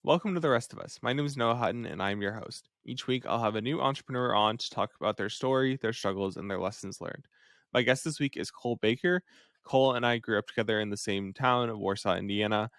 Welcome to The Rest of Us. My name is Noah Hutton, and I'm your host. Each week, I'll have a new entrepreneur on to talk about their story, their struggles, and their lessons learned. My guest this week is Cole Baker. Cole and I grew up together in the same town of Warsaw, Indiana.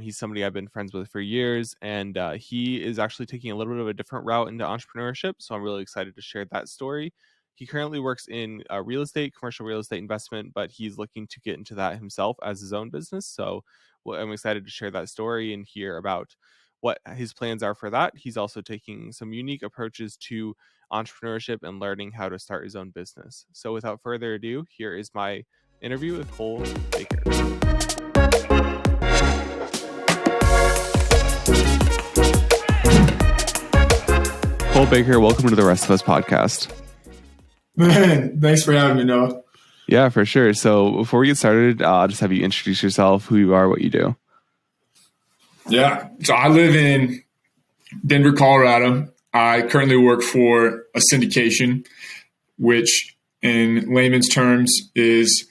He's somebody I've been friends with for years, and he is actually taking a little bit of a different route into entrepreneurship, so I'm really excited to share that story. He currently works in real estate, commercial real estate investment, but he's looking to get into that himself as his own business. So I'm excited to share that story and hear about what his plans are for that. He's also taking some unique approaches to entrepreneurship and learning how to start his own business. So without further ado, here is my interview with Cole Baker. Cole Baker, welcome to the Rest of Us podcast. Man, thanks for having me, Noah. Yeah, for sure. So before we get started, I'll just have you introduce yourself, who you are, what you do. Yeah, so I live in Denver, Colorado. I currently work for a syndication, which in layman's terms is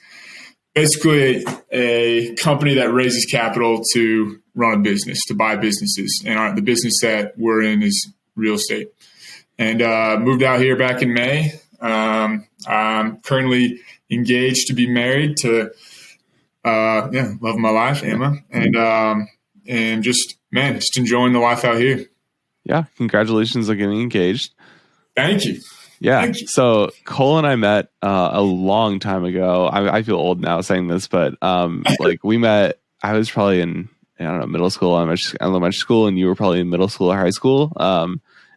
basically a company that raises capital to run a business, to buy businesses. And the business that we're in is real estate. And moved out here back in May. I'm currently engaged to be married to, love of my life, Emma. And just enjoying the life out here. Yeah. Congratulations on getting engaged. Thank you. Yeah. Thank you. So Cole and I met a long time ago. I feel old now saying this, but we met, I was probably in, middle school, elementary school, and you were probably in middle school or high school.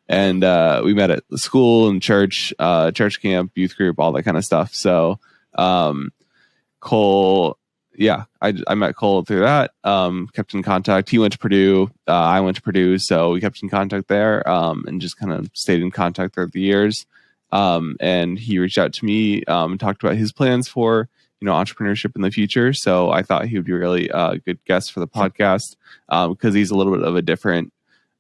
And we met at the school and church camp, youth group, all that kind of stuff. So Cole, yeah, I met Cole through that, kept in contact. He went to Purdue, I went to Purdue, so we kept in contact there, and just kind of stayed in contact throughout the years. And he reached out to me, and talked about his plans for, entrepreneurship in the future. So I thought he would be a really good guest for the podcast, because he's a little bit of a different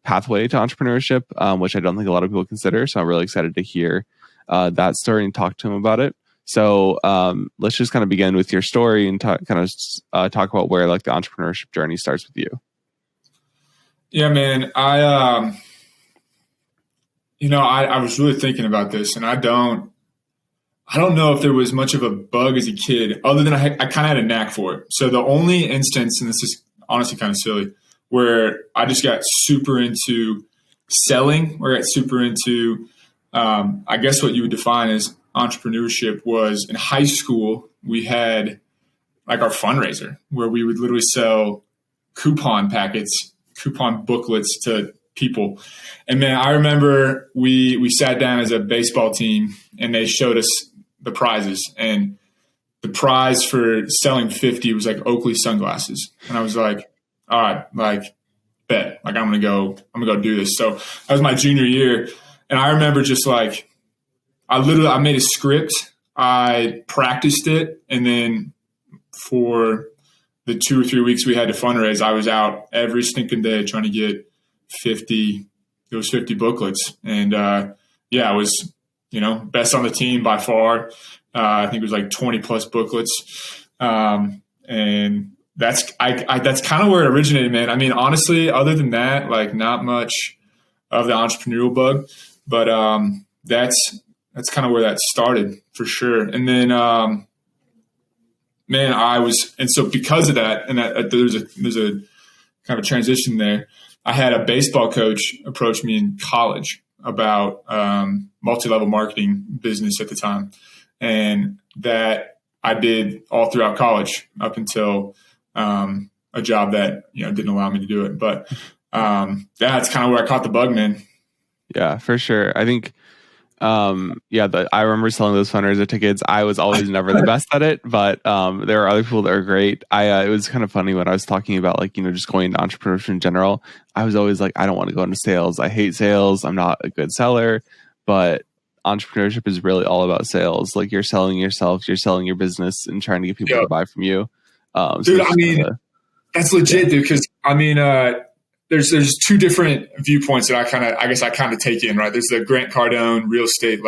pathway to entrepreneurship, which I don't think a lot of people consider. So I'm really excited to hear that story and talk to him about it. So let's just kind of begin with your story and talk about where the entrepreneurship journey starts with you. Yeah, man. I was really thinking about this, and I don't know if there was much of a bug as a kid, other than I kind of had a knack for it. So the only instance, and this is honestly kind of silly, where I just got super into selling, or got super into, I guess what you would define as entrepreneurship, was in high school. We had like our fundraiser where we would literally sell coupon booklets to people. And man, I remember we sat down as a baseball team and they showed us the prizes, and the prize for selling 50 was like Oakley sunglasses. And I was like, all right, bet, I'm going to go do this. So that was my junior year. And I remember just I made a script, I practiced it, and then for the 2 or 3 weeks we had to fundraise, I was out every stinking day trying to get 50 booklets. And I was, best on the team by far. I think it was like 20 plus booklets. And that's kind of where it originated, man. I mean, honestly, other than that, not much of the entrepreneurial bug, but that's kind of where that started for sure. And then, so because of that, and there's a kind of a transition there. I had a baseball coach approach me in college about multi-level marketing business at the time, and that I did all throughout college up until a job that didn't allow me to do it. But that's kind of where I caught the bug, man. Yeah, for sure. I think. I remember selling those fundraiser tickets. I was always never the best at it, but there are other people that are great. It was kind of funny when I was talking about just going into entrepreneurship in general. I was always like, I don't want to go into sales. I hate sales. I'm not a good seller. But entrepreneurship is really all about sales. Like, you're selling yourself, you're selling your business, and trying to get people to buy from you. Dude, that's legit, dude. Because there's two different viewpoints that I guess I kind of take in, right? There's the Grant Cardone real estate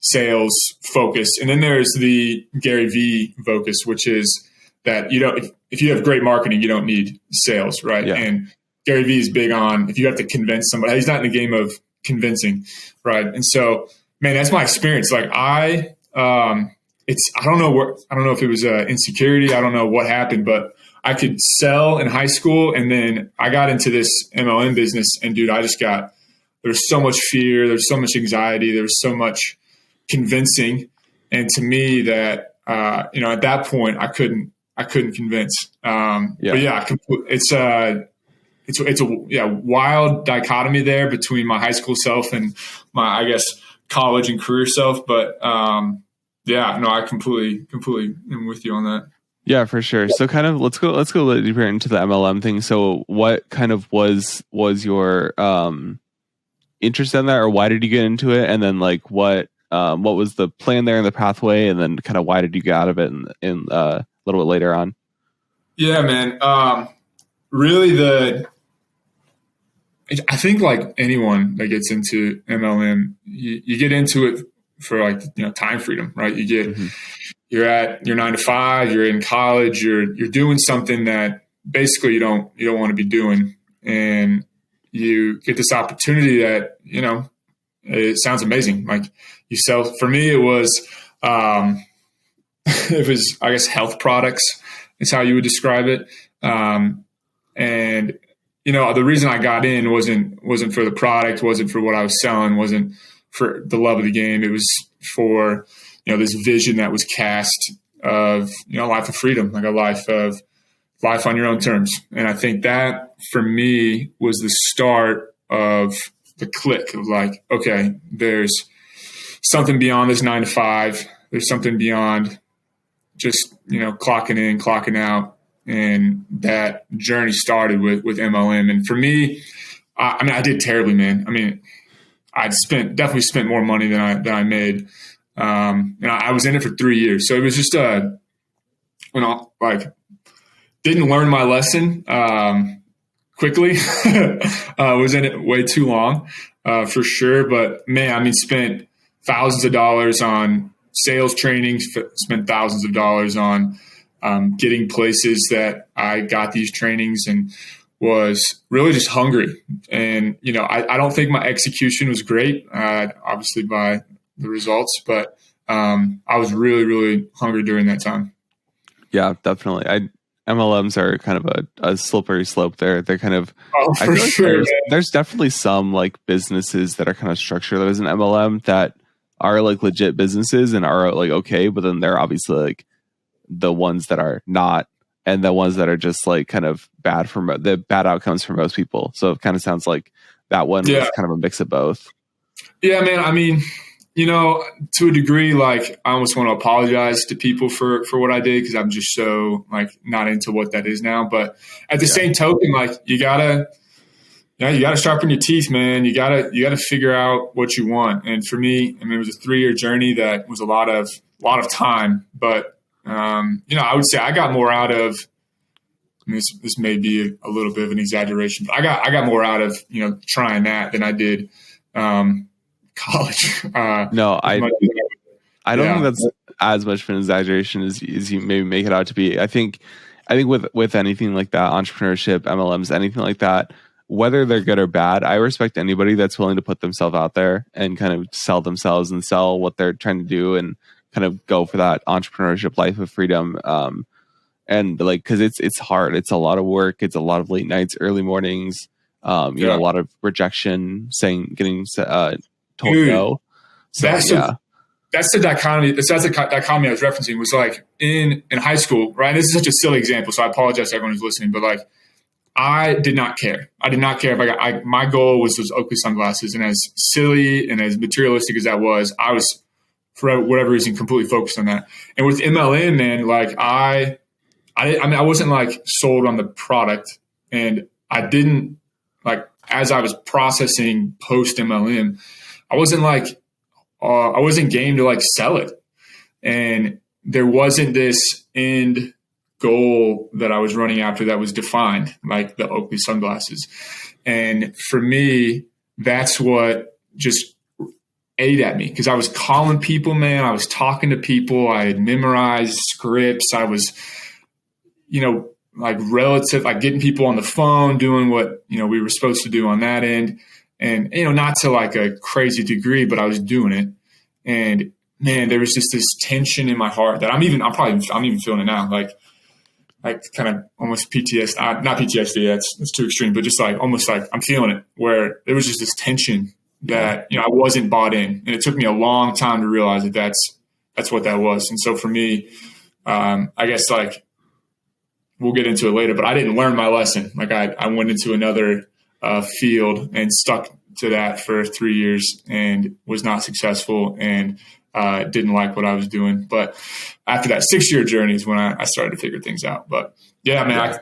sales focus, and then there's the Gary V focus, which is that if you have great marketing, you don't need sales, right? Yeah. And Gary Vee is big on if you have to convince somebody. He's not in the game of convincing, right? And so, man, that's my experience. Like I don't know if it was insecurity. I don't know what happened, but I could sell in high school, and then I got into this MLM business, and dude, there's so much fear, there's so much anxiety, there's so much convincing, and to me that at that point I couldn't convince. But yeah, it's a wild dichotomy there between my high school self and my, I guess, college and career self. But I completely am with you on that. Yeah, for sure. So kind of let's go a little deeper into the MLM thing. So what kind of was your interest in that, or why did you get into it? And then like what was the plan there in the pathway, and then kind of why did you get out of it in a little bit later on? Yeah, man. Really I think like anyone that gets into MLM, you get into it for like, time freedom, right? You get, you're at your 9 to 5, you're in college, you're doing something that basically you don't want to be doing. And you get this opportunity that, it sounds amazing. Like you sell, for me, it was, I guess, health products is how you would describe it. And, the reason I got in wasn't for the product, wasn't for what I was selling, wasn't for the love of the game. It was for, this vision that was cast of, a life of freedom, like a life on your own terms. And I think that for me was the start of the click of like, okay, there's something beyond this 9 to 5. There's something beyond just, clocking in, clocking out. And that journey started with MLM. And for me, I did terribly, man. I mean, definitely spent more money than I made. I was in it for 3 years. So it was just, didn't learn my lesson, quickly. Was in it way too long, for sure. But man, spent thousands of dollars on sales training, spent thousands of dollars on, getting places that I got these trainings, and was really just hungry. And, I don't think my execution was great, obviously by the results, but I was really, really hungry during that time. Yeah, definitely. MLMs are kind of a slippery slope there. They're kind of, I feel like sure, there's definitely some like businesses that are kind of structured as an MLM that are like legit businesses and are like okay, but then they're obviously like the ones that are not, and the ones that are just like kind of bad for the bad outcomes for most people. So it kind of sounds like that one was kind of a mix of both. Yeah, man. To a degree, like I almost want to apologize to people for what I did, because I'm just so like not into what that is now. But at the same token, like you gotta sharpen your teeth, man. You gotta figure out what you want. And for me, it was a 3-year journey that was a lot of time. But I would say I got more out of. This may be a little bit of an exaggeration, but I got more out of trying that than I did college. No, I don't think that's as much of an exaggeration as you maybe make it out to be. I think with anything like that, entrepreneurship, MLMs, anything like that, whether they're good or bad, I respect anybody that's willing to put themselves out there and kind of sell themselves and sell what they're trying to do and kind of go for that entrepreneurship life of freedom. And like, cause it's hard. It's a lot of work. It's a lot of late nights, early mornings, a lot of rejection, getting told no. So, that's the dichotomy. That's the dichotomy I was referencing, was like in high school, right? This is such a silly example, so I apologize to everyone who's listening, but like I did not care. I did not care if my goal was those Oakley sunglasses, and as silly and as materialistic as that was, I was, for whatever reason, completely focused on that. And with MLM, man, like I wasn't like sold on the product, and I didn't like, as I was processing post MLM, I wasn't like, I wasn't game to like sell it. And there wasn't this end goal that I was running after that was defined, like the Oakley sunglasses. And for me, that's what just ate at me, because I was calling people, man. I was talking to people. I had memorized scripts. I was, like relative, like getting people on the phone, doing what, we were supposed to do on that end. And, not to like a crazy degree, but I was doing it. And man, there was just this tension in my heart that I'm even feeling it now. Like kind of almost PTSD, not PTSD, that's too extreme, but just like almost like I'm feeling it, where there was just this tension that, I wasn't bought in. And it took me a long time to realize that that's what that was. And so for me, I guess like we'll get into it later, but I didn't learn my lesson. Like I went into another field and stuck to that for 3 years and was not successful and didn't like what I was doing. But after that 6-year journey is when I started to figure things out. But yeah, man,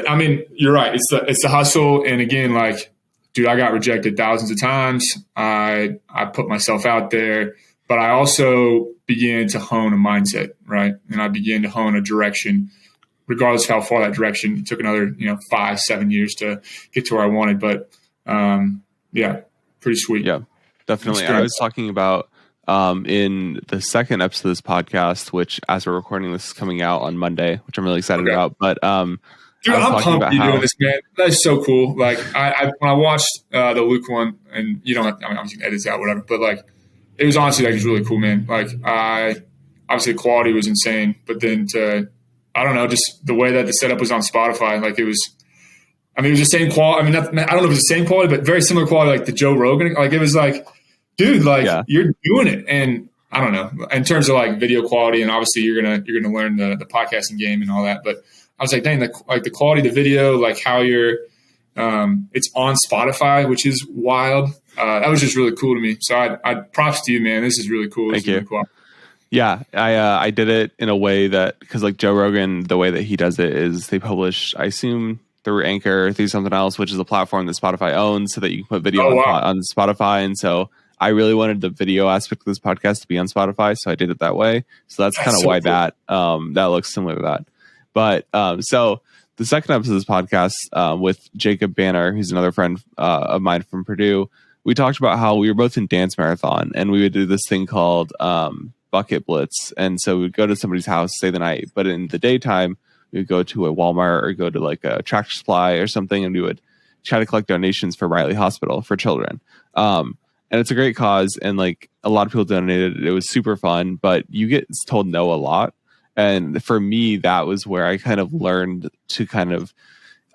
I mean, you're right. It's the hustle. And again, like, dude, I got rejected thousands of times. I put myself out there, but I also began to hone a mindset, right? And I began to hone a direction, regardless of how far that direction. It took another, 5-7 years to get to where I wanted. But yeah, pretty sweet. Yeah, definitely. I was talking about in the second episode of this podcast, which as we're recording this is coming out on Monday, which I'm really excited about. But dude, I'm pumped you're doing this, man. That's so cool. Like I when I watched the Luke one, and you don't have, I mean, obviously edit out, whatever, but like it was honestly like it's really cool, man. Like obviously the quality was insane, but then I don't know, just the way that the setup was on Spotify, like it was the same quality. I mean, I don't know if it's the same quality, but very similar quality, like the Joe Rogan. Like it was like, dude, like you're doing it. And I don't know, in terms of like video quality, and obviously you're gonna learn the podcasting game and all that. But I was like, dang, the quality of the video, like how you're, it's on Spotify, which is wild. That was just really cool to me. So I props to you, man. This is really cool. Thank you. Really cool. Yeah, I did it in a way that, because like Joe Rogan, the way that he does it is they publish, I assume, through Anchor, through something else, which is a platform that Spotify owns, so that you can put video on Spotify. And so I really wanted the video aspect of this podcast to be on Spotify, so I did it that way. So that's kind of why cool. That looks similar to that. But so the second episode of this podcast with Jacob Banner, who's another friend of mine from Purdue, we talked about how we were both in dance marathon, and we would do this thing called bucket blitz. And so we'd go to somebody's house, stay the night, but in the daytime we would go to a Walmart or go to like a Tractor Supply or something, and we would try to collect donations for Riley Hospital for children. And it's a great cause, and like a lot of people donated. It was super fun, but you get told no a lot. And for me, that was where I kind of learned to kind of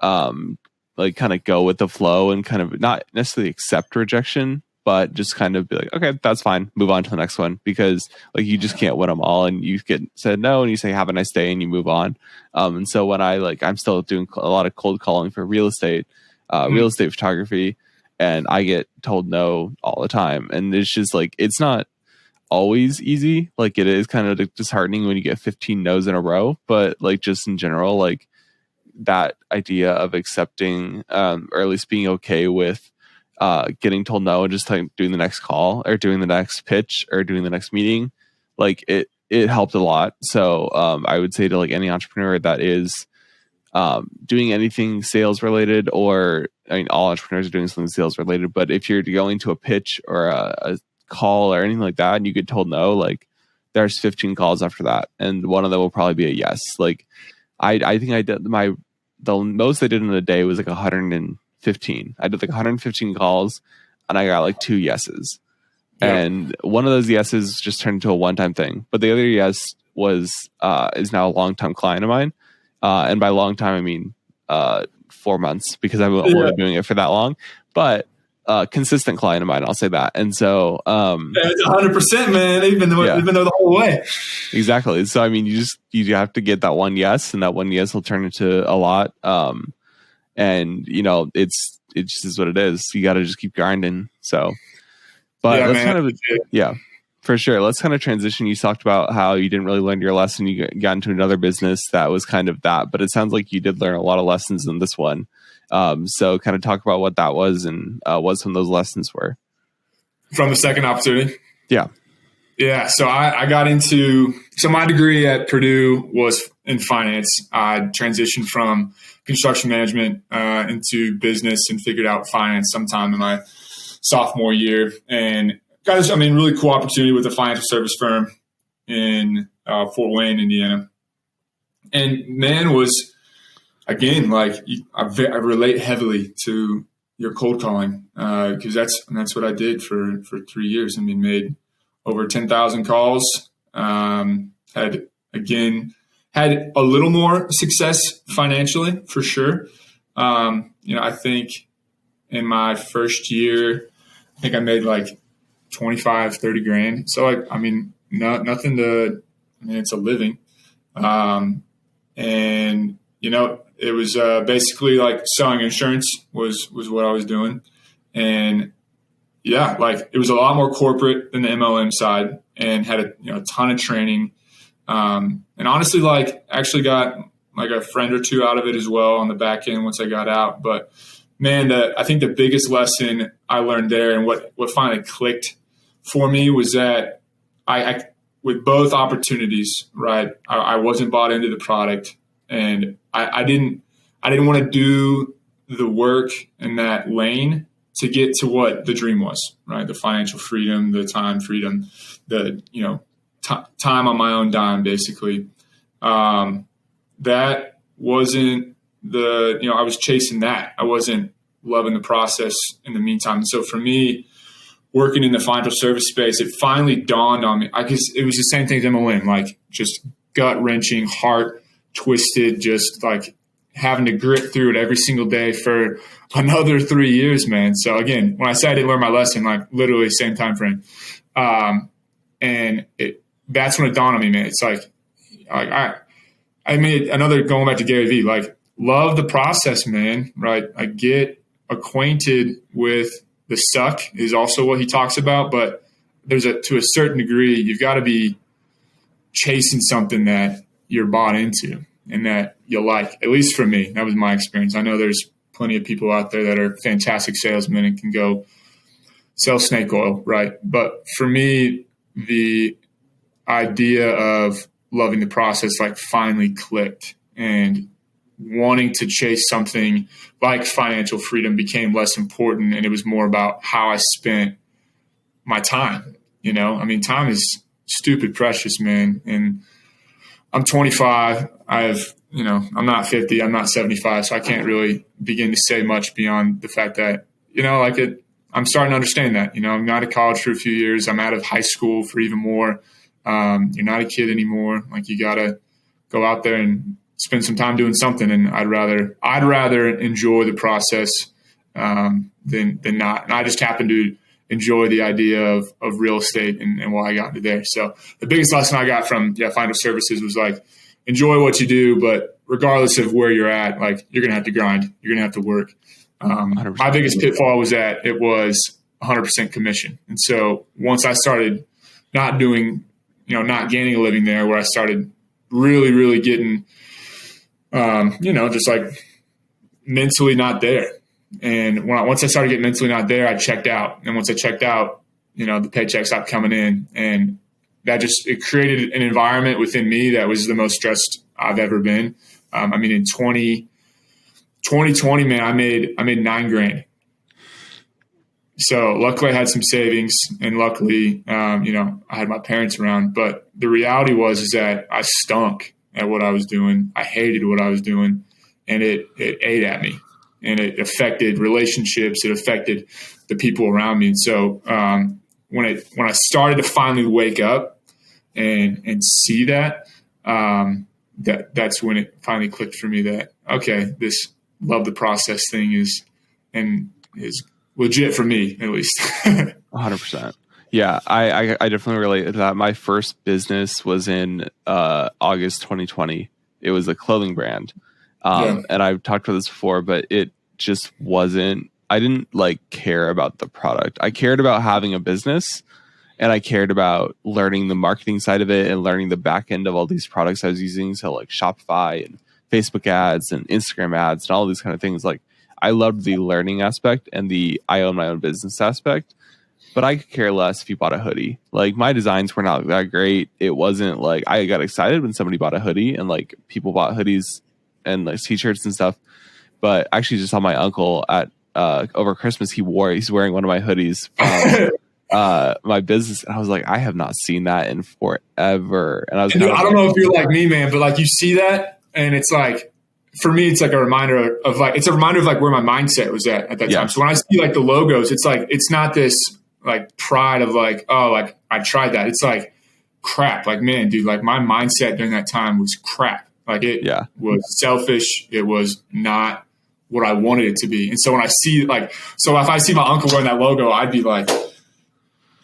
go with the flow and kind of not necessarily accept rejection, but just kind of be like, okay, that's fine. Move on to the next one, because like you just can't win them all, and you get said no and you say, have a nice day, and you move on. And so when I'm still doing a lot of cold calling for real estate photography, and I get told no all the time. And it's just like, it's not always easy. Like it is kind of disheartening when you get 15 no's in a row, but like just in general, like that idea of accepting or at least being okay with getting told no and just like doing the next call or doing the next pitch or doing the next meeting, like it helped a lot. So I would say to like any entrepreneur that is doing anything sales related, or I mean, all entrepreneurs are doing something sales related, but if you're going to a pitch or a call or anything like that and you get told no, like there's 15 calls after that, and one of them will probably be a yes. Like I think I did the most I did in a day was like 115. I did like 115 calls, and I got like 2 yeses. Yep. And one of those yeses just turned into a one-time thing, but the other yes was is now a long-time client of mine. And by long time, I mean 4 months, because I've only been doing it for that long. But consistent client of mine, I'll say that. And so it's 100%, man. Even though the whole way. Exactly. So I mean, you have to get that one yes, and that one yes will turn into a lot. And it just is what it is. You got to just keep grinding. So, but that's for sure. Let's kind of transition. You talked about how you didn't really learn your lesson. You got into another business that was kind of that, but it sounds like you did learn a lot of lessons in this one. So kind of talk about what that was and what some of those lessons were. From the second opportunity? Yeah. Yeah. So I got so my degree at Purdue was in finance. I transitioned from construction management into business and figured out finance sometime in my sophomore year, and got this, really cool opportunity with a financial service firm in Fort Wayne, Indiana. And man, again, like I relate heavily to your cold calling because that's what I did for 3 years. I mean, made over 10,000 calls. Had a little more success financially for sure. I think in my first year, I think I made like 25, 30 grand. So I mean, nothing to. I mean, it's a living. And it was basically like selling insurance was what I was doing, and yeah, like it was a lot more corporate than the MLM side, and had a ton of training, and honestly, like actually got like a friend or two out of it as well on the back end once I got out. But man, I think the biggest lesson I learned there, and what finally clicked for me, was that I with both opportunities, right? I wasn't bought into the product, and I didn't want to do the work in that lane to get to what the dream was, right? The financial freedom, the time freedom, the time on my own dime, basically. That wasn't I was chasing that. I wasn't loving the process in the meantime. And so for me, working in the financial service space, it finally dawned on me. Guess it was the same thing as MLM, like just gut wrenching, heart twisted, just like having to grit through it every single day for another 3 years, man. So again, when I say I didn't learn my lesson, like literally same time frame. And that's when it dawned on me, man. It's like I made another, going back to Gary Vee, like love the process, man. Right. I get acquainted with the suck is also what he talks about, but to a certain degree, you've got to be chasing something that you're bought into and that you like. At least for me, that was my experience. I know there's plenty of people out there that are fantastic salesmen and can go sell snake oil, right? But for me, the idea of loving the process like finally clicked, and wanting to chase something like financial freedom became less important, and it was more about how I spent my time. I mean, time is stupid precious, man. And I'm 25. I'm not 50. I'm not 75. So I can't really begin to say much beyond the fact that, I'm starting to understand that, I'm not at college for a few years. I'm out of high school for even more. You're not a kid anymore. Like you got to go out there and spend some time doing something. And I'd rather enjoy the process than not. And I just happen to enjoy the idea of real estate and why I got into there. So the biggest lesson I got from financial services was like, enjoy what you do, but regardless of where you're at, like you're going to have to grind. You're going to have to work. My biggest pitfall was that it was 100% commission. And so once I started not doing, not gaining a living there, where I started really, really getting, just like mentally not there. And once I started getting mentally not there, I checked out. And once I checked out, the paycheck stopped coming in. And that it created an environment within me that was the most stressed I've ever been. In 2020, man, I made $9,000. So luckily I had some savings, and luckily, I had my parents around. But the reality was that I stunk at what I was doing. I hated what I was doing, and it ate at me, and it affected relationships. It affected the people around me. And so when I started to finally wake up and see that, that's when it finally clicked for me that, okay, this love the process thing is legit for me, at least. 100%. Yeah, I definitely relate to that. My first business was in August 2020. It was a clothing brand. And I've talked about this before, but it just wasn't, I didn't care about the product. I cared about having a business, and I cared about learning the marketing side of it and learning the back end of all these products I was using. So Shopify and Facebook ads and Instagram ads and all these kind of things. I loved the learning aspect and the I own my own business aspect, but I could care less if you bought a hoodie. My designs were not that great. It wasn't I got excited when somebody bought a hoodie, and people bought hoodies and t-shirts and stuff. But I actually just saw my uncle at over Christmas. He's wearing one of my hoodies from my business, and I was like, I have not seen that in forever. And I don't know if you're like me, man, but you see that, and it's for me, it's like a reminder of like, it's a reminder of like where my mindset was at that time. So when I see like the logos, it's like, it's not this like pride of like, oh, like I tried that. It's like, crap. Like, man, dude, like my mindset during that time was crap. Like it was selfish. It was not what I wanted it to be. And so when I see like, so if I see my uncle wearing that logo, I'd be like,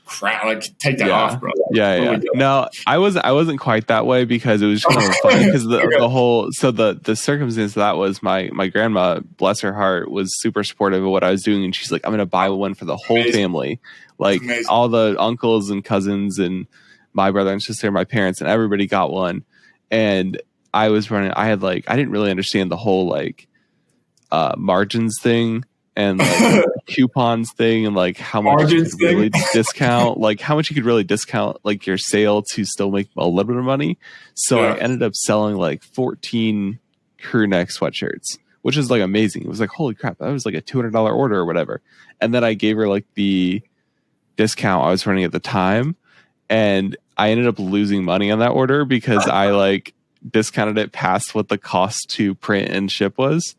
crap, like take that off, bro. No, I wasn't quite that way because it was kind of funny because the whole, so the circumstance of that was my grandma, bless her heart, was super supportive of what I was doing. And she's like, I'm going to buy one for the whole family. Like all the uncles and cousins and my brother and sister, my parents, and everybody got one. And I was running, I didn't really understand the whole like margins thing and like coupons thing and like how much you could really discount, like how much you could really discount like your sale to still make a little bit of money. So I ended up selling like 14 crew neck sweatshirts, which is like amazing. It was like, holy crap, that was like a $200 order or whatever. And then I gave her like the discount I was running at the time. And I ended up losing money on that order because I like discounted it past what the cost to print and ship was.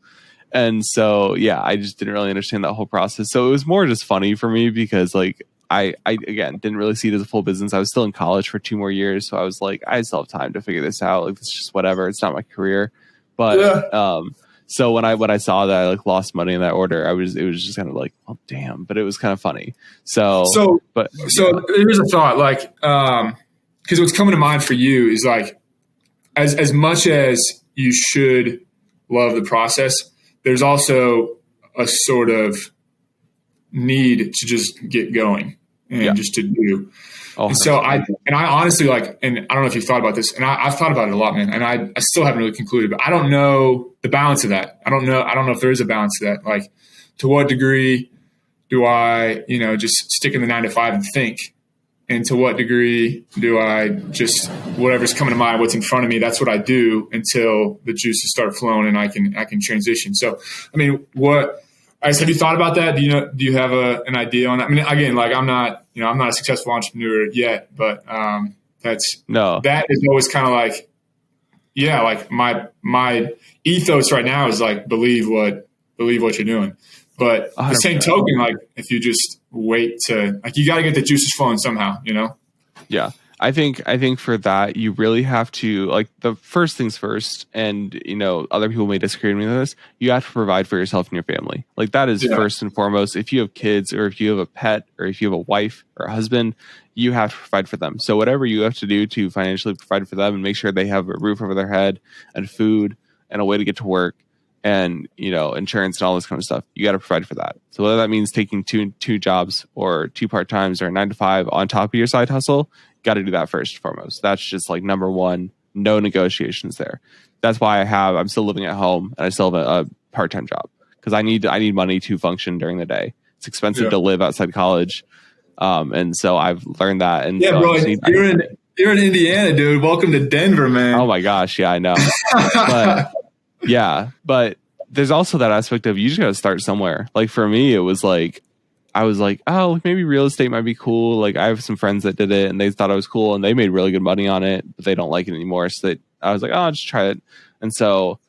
And so, yeah, I just didn't really understand that whole process. So it was more just funny for me because like, I again, didn't really see it as a full business. I was still in college for 2 more years. So I was like, I still have time to figure this out. Like, it's just whatever. It's not my career. But, so when I saw that I like lost money in that order, it was just kind of like, oh damn, but it was kind of funny. So here's a thought, like, because what's coming to mind for you is like, as much as you should love the process, there's also a sort of need to just get going and just to do. And so I honestly like, and I don't know if you've thought about this, and I've thought about it a lot, man. And I still haven't really concluded, but I don't know the balance of that. I don't know if there is a balance to that. Like, to what degree do I, just stick in the 9 to 5 and think? And to what degree do I just, whatever's coming to mind, what's in front of me, that's what I do until the juices start flowing and I can transition. So, I mean, have you thought about that? Do you have an idea on that? I mean, again, like I'm not a successful entrepreneur yet, but that is always kind of like, like my ethos right now is like, believe what you're doing. But the same token, like if you just wait to, like, you got to get the juices flowing somehow, Yeah. I think for that, you really have to, like, the first things first, and, other people may disagree with me on this, you have to provide for yourself and your family. Like, that is first and foremost. If you have kids or if you have a pet or if you have a wife or a husband, you have to provide for them. So whatever you have to do to financially provide for them and make sure they have a roof over their head and food and a way to get to work and, insurance and all this kind of stuff, you got to provide for that. So whether that means taking two jobs or 2 part-times or 9 to 5 on top of your side hustle, got to do that first and foremost. That's just like number one, no negotiations there. That's why I'm still living at home and I still have a part-time job because I need money to function during the day. It's expensive to live outside college. And so I've learned that. And yeah, bro, you're in Indiana, dude. Welcome to Denver, man. Oh my gosh. Yeah, I know. But there's also that aspect of you just got to start somewhere. Like for me, it was like, I was like, oh, maybe real estate might be cool. Like I have some friends that did it and they thought it was cool and they made really good money on it, but they don't like it anymore. So I was like, oh, I'll just try it. And so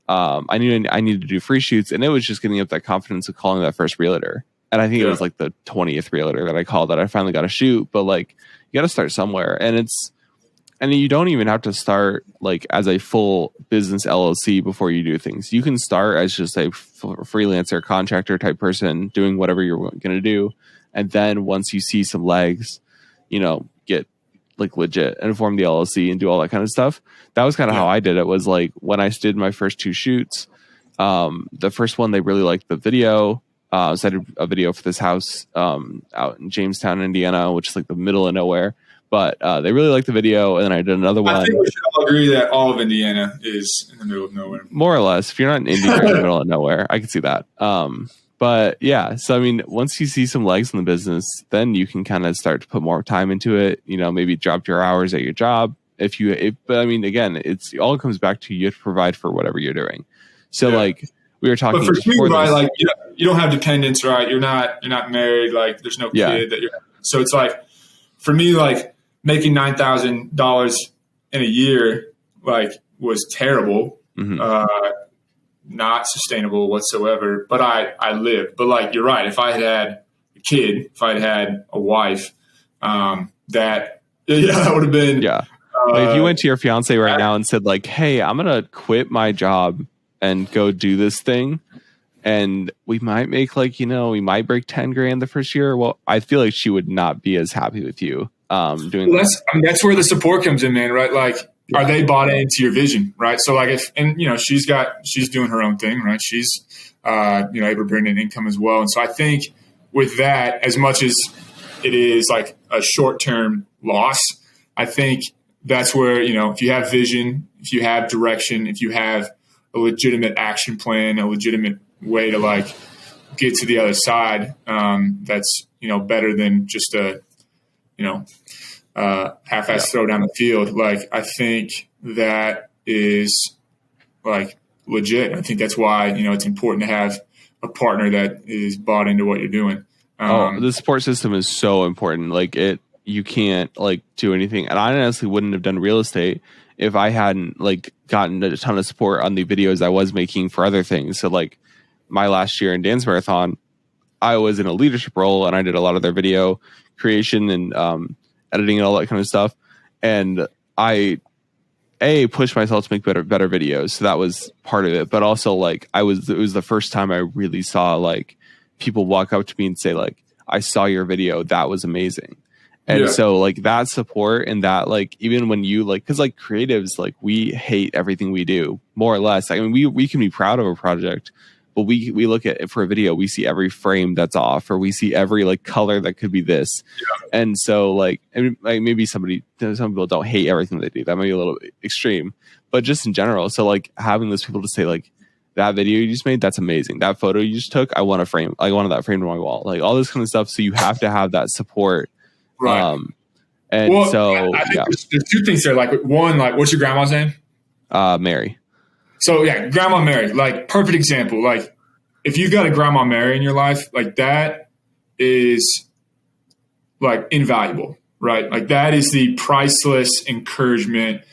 I needed to do free shoots, and it was just getting up that confidence of calling that first realtor. And I think it was like the 20th realtor that I called that I finally got a shoot. But like you got to start somewhere, and you don't even have to start like as a full business LLC before you do things. You can start as just a freelancer, contractor type person doing whatever you're going to do. And then once you see some legs, get like legit and form the LLC and do all that kind of stuff. That was kind of how I did it. Was like when I did my first 2 shoots, the first one, they really liked the video. So I did a video for this house out in Jamestown, Indiana, which is like the middle of nowhere. But they really liked the video, and then I did another one. I think we should all agree that all of Indiana is in the middle of nowhere. More or less. If you're not in India, you're in the middle of nowhere. I can see that. But yeah, so I mean, once you see some legs in the business, then you can kind of start to put more time into it. Maybe drop your hours at your job. But I mean, again, it all comes back to you have to provide for whatever you're doing. So like we were talking. But for you, right? Like you don't have dependents, right? You're not married. Like there's no kid that you're. So it's like for me, like. Making $9,000 in a year, like, was terrible. Mm-hmm. not sustainable whatsoever. But I lived. But like you're right. If I had a kid, if I'd had a wife, that would have been. Yeah. Like if you went to your fiance right now and said like, "Hey, I'm gonna quit my job and go do this thing, and we might make like, we might break 10 grand the first year." Well, I feel like she would not be as happy with you doing that. That's where the support comes in, man. Right? Like, are they bought into your vision? Right? So like, she's doing her own thing, right? She's able to bring in income as well, and so I think with that, as much as it is like a short-term loss, I think that's where, if you have vision, if you have direction, if you have a legitimate action plan, a legitimate way to like get to the other side, that's, better than just a, half-ass throw down the field. Like, I think that is like legit. I think that's why, it's important to have a partner that is bought into what you're doing. The support system is so important. Like you can't like do anything. And I honestly wouldn't have done real estate if I hadn't like gotten a ton of support on the videos I was making for other things. So like my last year in Dance Marathon, I was in a leadership role and I did a lot of their video creation and editing and all that kind of stuff. And I pushed myself to make better videos. So that was part of it. But also like it was the first time I really saw like people walk up to me and say like, "I saw your video. That was amazing." And so like that support and that like, even when you like, cause like creatives, like we hate everything we do more or less. I mean, we can be proud of a project, but we look at it for a video, we see every frame that's off, or we see every like color that could be this. Yeah. And so like, I mean, like maybe some people don't hate everything they do. That might be a little extreme, but just in general. So like having those people to say like, "That video you just made, that's amazing. That photo you just took, I want a frame. I wanted that framed on my wall." Like all this kind of stuff. So you have to have that support. Right. And well, so I think there's two things there. Like one, like what's your grandma's name? Mary. So yeah, Grandma Mary, like perfect example. Like if you've got a Grandma Mary in your life, like that is like invaluable, right? Like that is the priceless encouragement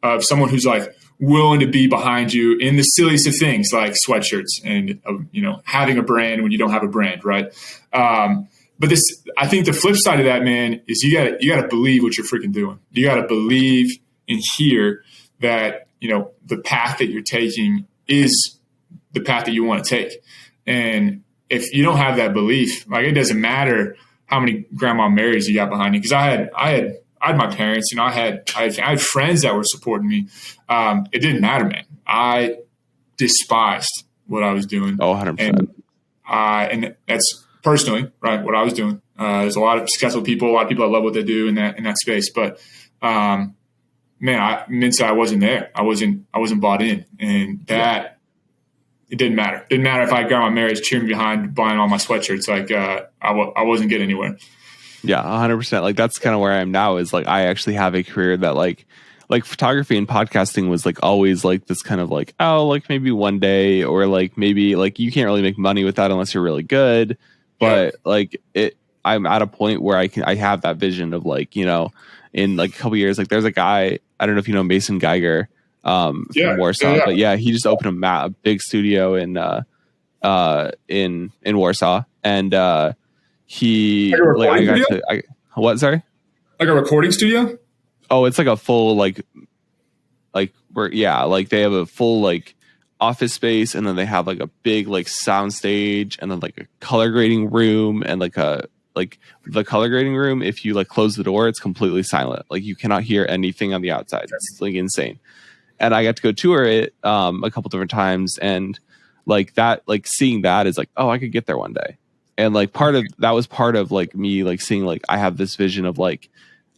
of someone who's like willing to be behind you in the silliest of things, like sweatshirts and having a brand when you don't have a brand, right? But I think the flip side of that, man, is you gotta believe what you're freaking doing. You gotta believe and hear that, the path that you're taking is the path that you want to take. And if you don't have that belief, like it doesn't matter how many Grandma Marys you got behind you. Cause I had my parents, I had friends that were supporting me. It didn't matter, man. I despised what I was doing. Oh, 100%. And that's personally, right, what I was doing. There's a lot of successful people, a lot of people that love what they do in that space. But mentally I wasn't there. I wasn't bought in. And that it didn't matter. It didn't matter if I had Grandma Mary's cheering behind buying all my sweatshirts. Like I wasn't getting anywhere. Yeah, 100%. Like that's kind of where I am now, is like I actually have a career that like photography and podcasting was like always like this kind of like, oh, like maybe one day, or like maybe like you can't really make money with that unless you're really good. But like I'm at a point where I have that vision of like, in like a couple years, like there's a guy, I don't know if you know Mason Geiger from Warsaw, but he just opened a big studio in Warsaw, and he what? Sorry, like a recording studio? Oh, it's like a full like they have a full like office space, and then they have like a big like sound stage, and then like a color grading room, and like the color grading room, if you like close the door, it's completely silent. Like you cannot hear anything on the outside. It's like insane. And I got to go tour it a couple different times, and like that, like seeing that is like, oh, I could get there one day. And like that was part of like me like seeing like I have this vision of like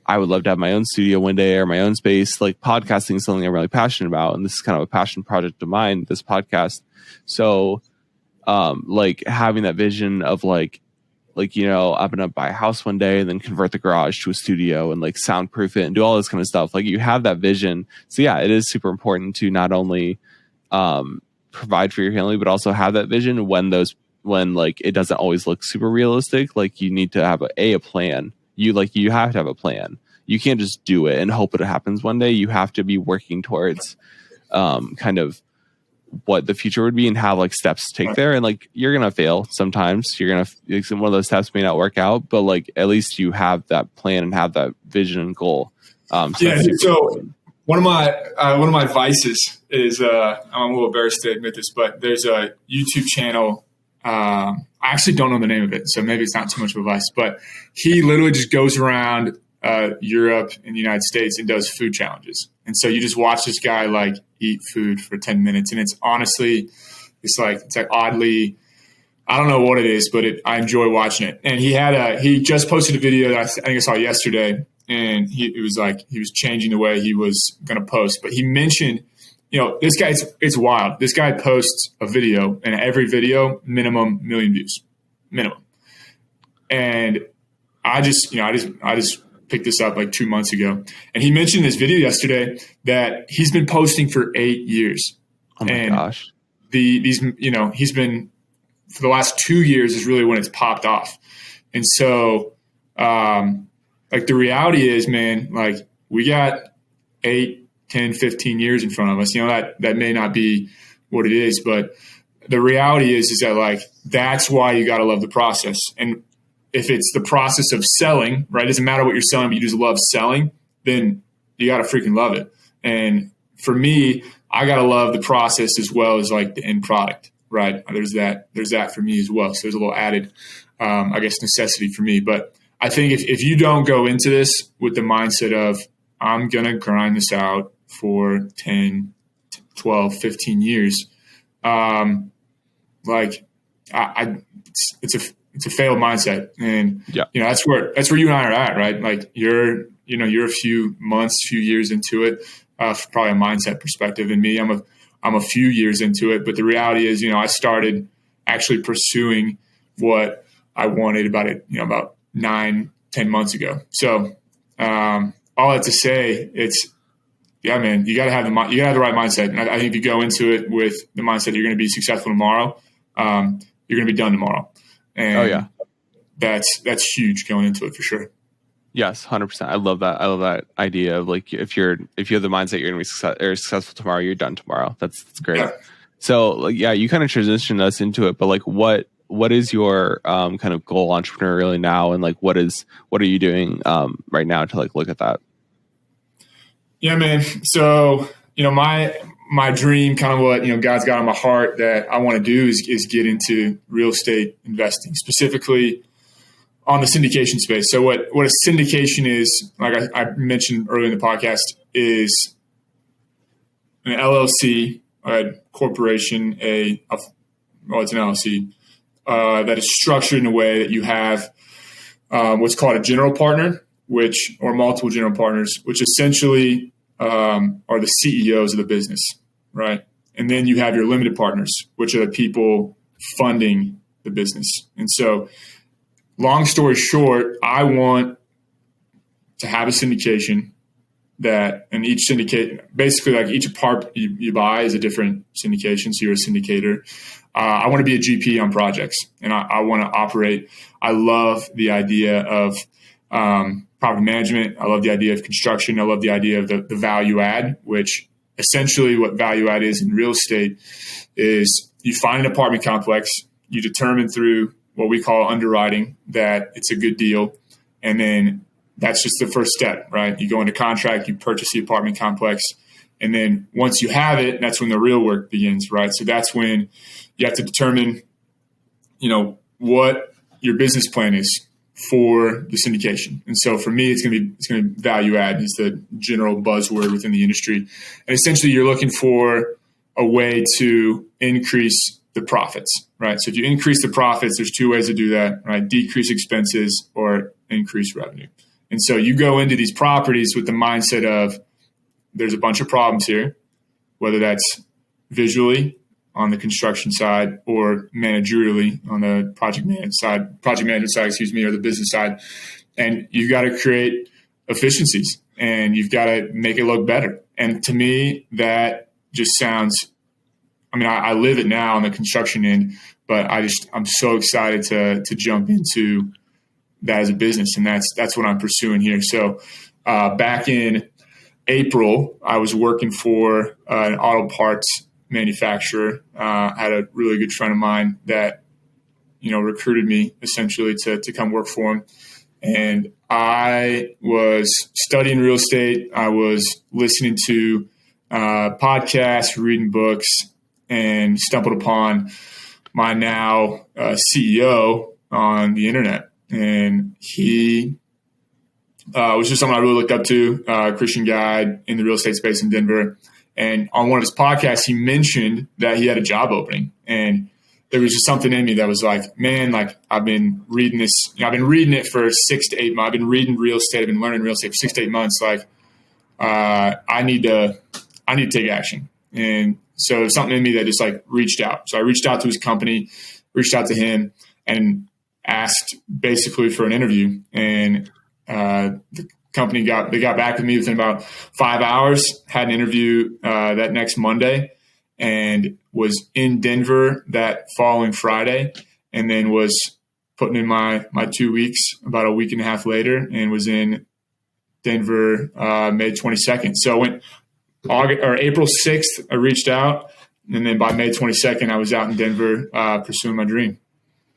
I would love to have my own studio one day, or my own space. Like podcasting is something I'm really passionate about, and this is kind of a passion project of mine, this podcast. So like having that vision of like I'm gonna buy a house one day and then convert the garage to a studio and like soundproof it and do all this kind of stuff. Like you have that vision. So yeah, it is super important to not only provide for your family, but also have that vision when like it doesn't always look super realistic. Like you need to have a plan. You have to have a plan. You can't just do it and hope it happens one day. You have to be working towards kind of what the future would be and have like steps to take there. And like, you're going to fail sometimes. You're going to, one of those steps may not work out, but like, at least you have that plan and have that vision and goal. So one of my vices is, I'm a little embarrassed to admit this, but there's a YouTube channel. I actually don't know the name of it, so maybe it's not too much of a vice, but he literally just goes around Europe and the United States and does food challenges. And so you just watch this guy like eat food for 10 minutes. And it's honestly, it's like oddly, I don't know what it is, but I enjoy watching it. And he just posted a video that I think I saw yesterday, and he was changing the way he was going to post. But he mentioned, this guy, it's wild. This guy posts a video, and every video, minimum 1 million views, minimum. And I just picked this up like 2 months ago. And he mentioned in this video yesterday that he's been posting for 8 years. Oh my gosh. He's been, for the last 2 years is really when it's popped off. And so, like, the reality is, man, like, we got 8, 10, 15 years in front of us. That may not be what it is, but the reality is that, like, that's why you got to love the process. And if it's the process of selling, right, it doesn't matter what you're selling, but you just love selling, then you got to freaking love it. And for me, I got to love the process as well as like the end product, right? There's that for me as well. So there's a little added, necessity for me. But I think if you don't go into this with the mindset of, I'm going to grind this out for 10, 12, 15 years, it's a failed mindset. And, that's where you and I are at, right? Like you're a few months, few years into it, probably a mindset perspective. And me, I'm a few years into it, but the reality is, I started actually pursuing what I wanted about 9, 10 months ago. So, all that to say, man, you gotta have the right mindset. And I think if you go into it with the mindset that you're going to be successful tomorrow, you're going to be done tomorrow. And that's huge going into it for sure. Yes, 100%. I love that idea of like, if you have the mindset you're going to be successful tomorrow, you're done tomorrow. That's great. Yeah. So like, you kind of transitioned us into it, but like, what is your kind of goal entrepreneurially now, and like what are you doing right now to like look at that? Yeah, man. So my dream, kind of what God's got on my heart that I want to do is get into real estate investing, specifically on the syndication space. So what a syndication is, like I mentioned earlier in the podcast, is an LLC, a corporation, it's an LLC that is structured in a way that you have what's called a general partner, or multiple general partners, which essentially are the CEOs of the business, right? And then you have your limited partners, which are the people funding the business. And so, long story short, I want to have a syndication and each syndicate, basically like each part you buy is a different syndication. So you're a syndicator. I want to be a GP on projects, and I want to operate. I love the idea of property management. I love the idea of construction. I love the idea of the value add, which essentially what value add is in real estate is you find an apartment complex, you determine through what we call underwriting that it's a good deal. And then that's just the first step, right? You go into contract, you purchase the apartment complex. And then once you have it, that's when the real work begins, right? So that's when you have to determine, what your business plan is for the syndication. And so for me, it's going to be value add is the general buzzword within the industry. And essentially you're looking for a way to increase the profits, right? So if you increase the profits, there's 2 ways to do that, right? Decrease expenses or increase revenue. And so you go into these properties with the mindset of there's a bunch of problems here, whether that's visually on the construction side or managerially on the project management side, or the business side. And you've got to create efficiencies and you've got to make it look better. And to me, that just sounds, I live it now on the construction end, but I'm so excited to jump into that as a business. And that's what I'm pursuing here. So back in April, I was working for an auto parts manufacturer. I had a really good friend of mine that, recruited me essentially to come work for him. And I was studying real estate. I was listening to podcasts, reading books, and stumbled upon my now CEO on the internet. And he was just someone I really looked up to, Christian guy in the real estate space in Denver. And on one of his podcasts, he mentioned that he had a job opening. And there was just something in me that was like, man, like I've been reading this, I've been reading it for 6 to 8 months. I've been reading real estate. I've been learning real estate for 6 to 8 months. Like, I need to take action. And so something in me that just like reached out. So I reached out to his company, reached out to him and asked basically for an interview. And, the company got back with me within about 5 hours, had an interview, that next Monday, and was in Denver that following Friday, and then was putting in my 2 weeks about a week and a half later, and was in Denver May 22nd. So I went April 6th, I reached out, and then by May 22nd, I was out in Denver pursuing my dream.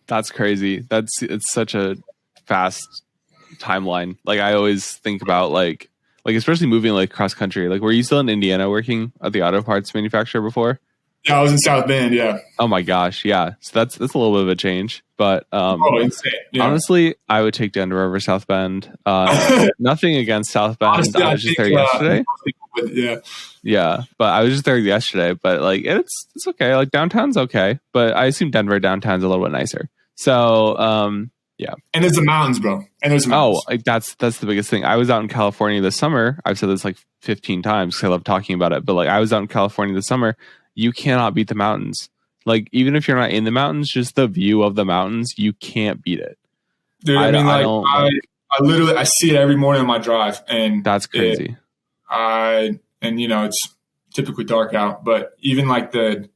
That's crazy. It's such a fast timeline. Like I always think about like especially moving like cross country. Like were you still in Indiana working at the auto parts manufacturer before? Yeah, I was in South Bend. Yeah. Oh my gosh, yeah. So that's a little bit of a change, but insane. Yeah. Honestly, I would take Denver over South Bend. Nothing against South Bend. Honestly, I was just there yesterday. Yeah, but I was just there yesterday. But like it's okay. Like downtown's okay, but I assume Denver downtown's a little bit nicer. So yeah. And there's the mountains, bro. And there's the mountains. Oh, like that's the biggest thing. I was out in California this summer. I've said this like 15 times because I love talking about it. But like I was out in California this summer. You cannot beat the mountains. Like even if you're not in the mountains, just the view of the mountains, you can't beat it. Dude, I literally I see it every morning on my drive, and that's crazy. It's typically dark out, but even like the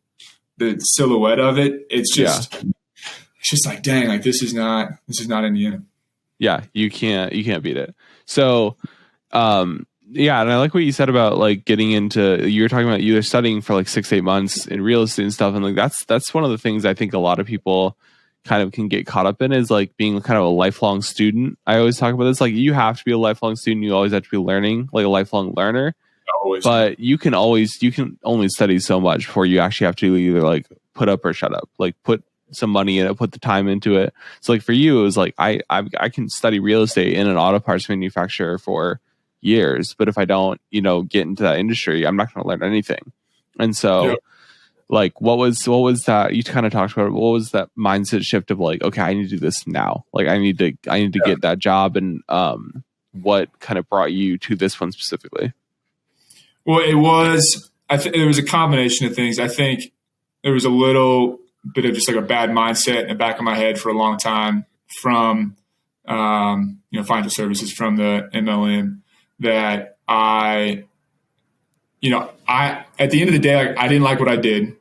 silhouette of it, it's just like, dang, like this is not Indiana. Yeah, you can't beat it. So, yeah, and I like what you said about like getting into. You were talking about you were studying for like 6 to 8 months in real estate and stuff, and like that's one of the things I think a lot of people kind of can get caught up in is like being kind of a lifelong student. I always talk about this, like you have to be a lifelong student. You always have to be learning, like a lifelong learner. Always. But you can only study so much before you actually have to either like put up or shut up, like put some money in it, put the time into it. So like for you, it was like I can study real estate in an auto parts manufacturer for years, but if I don't, get into that industry, I'm not going to learn anything. And so, like, what was that? You kind of talked about it. What was that mindset shift of like, okay, I need to do this now. Like, I need to get that job, and what kind of brought you to this one specifically? Well, it was. It was a combination of things. I think there was a little bit of just like a bad mindset in the back of my head for a long time from, financial services, from the MLM, that at the end of the day, like, I didn't like what I did.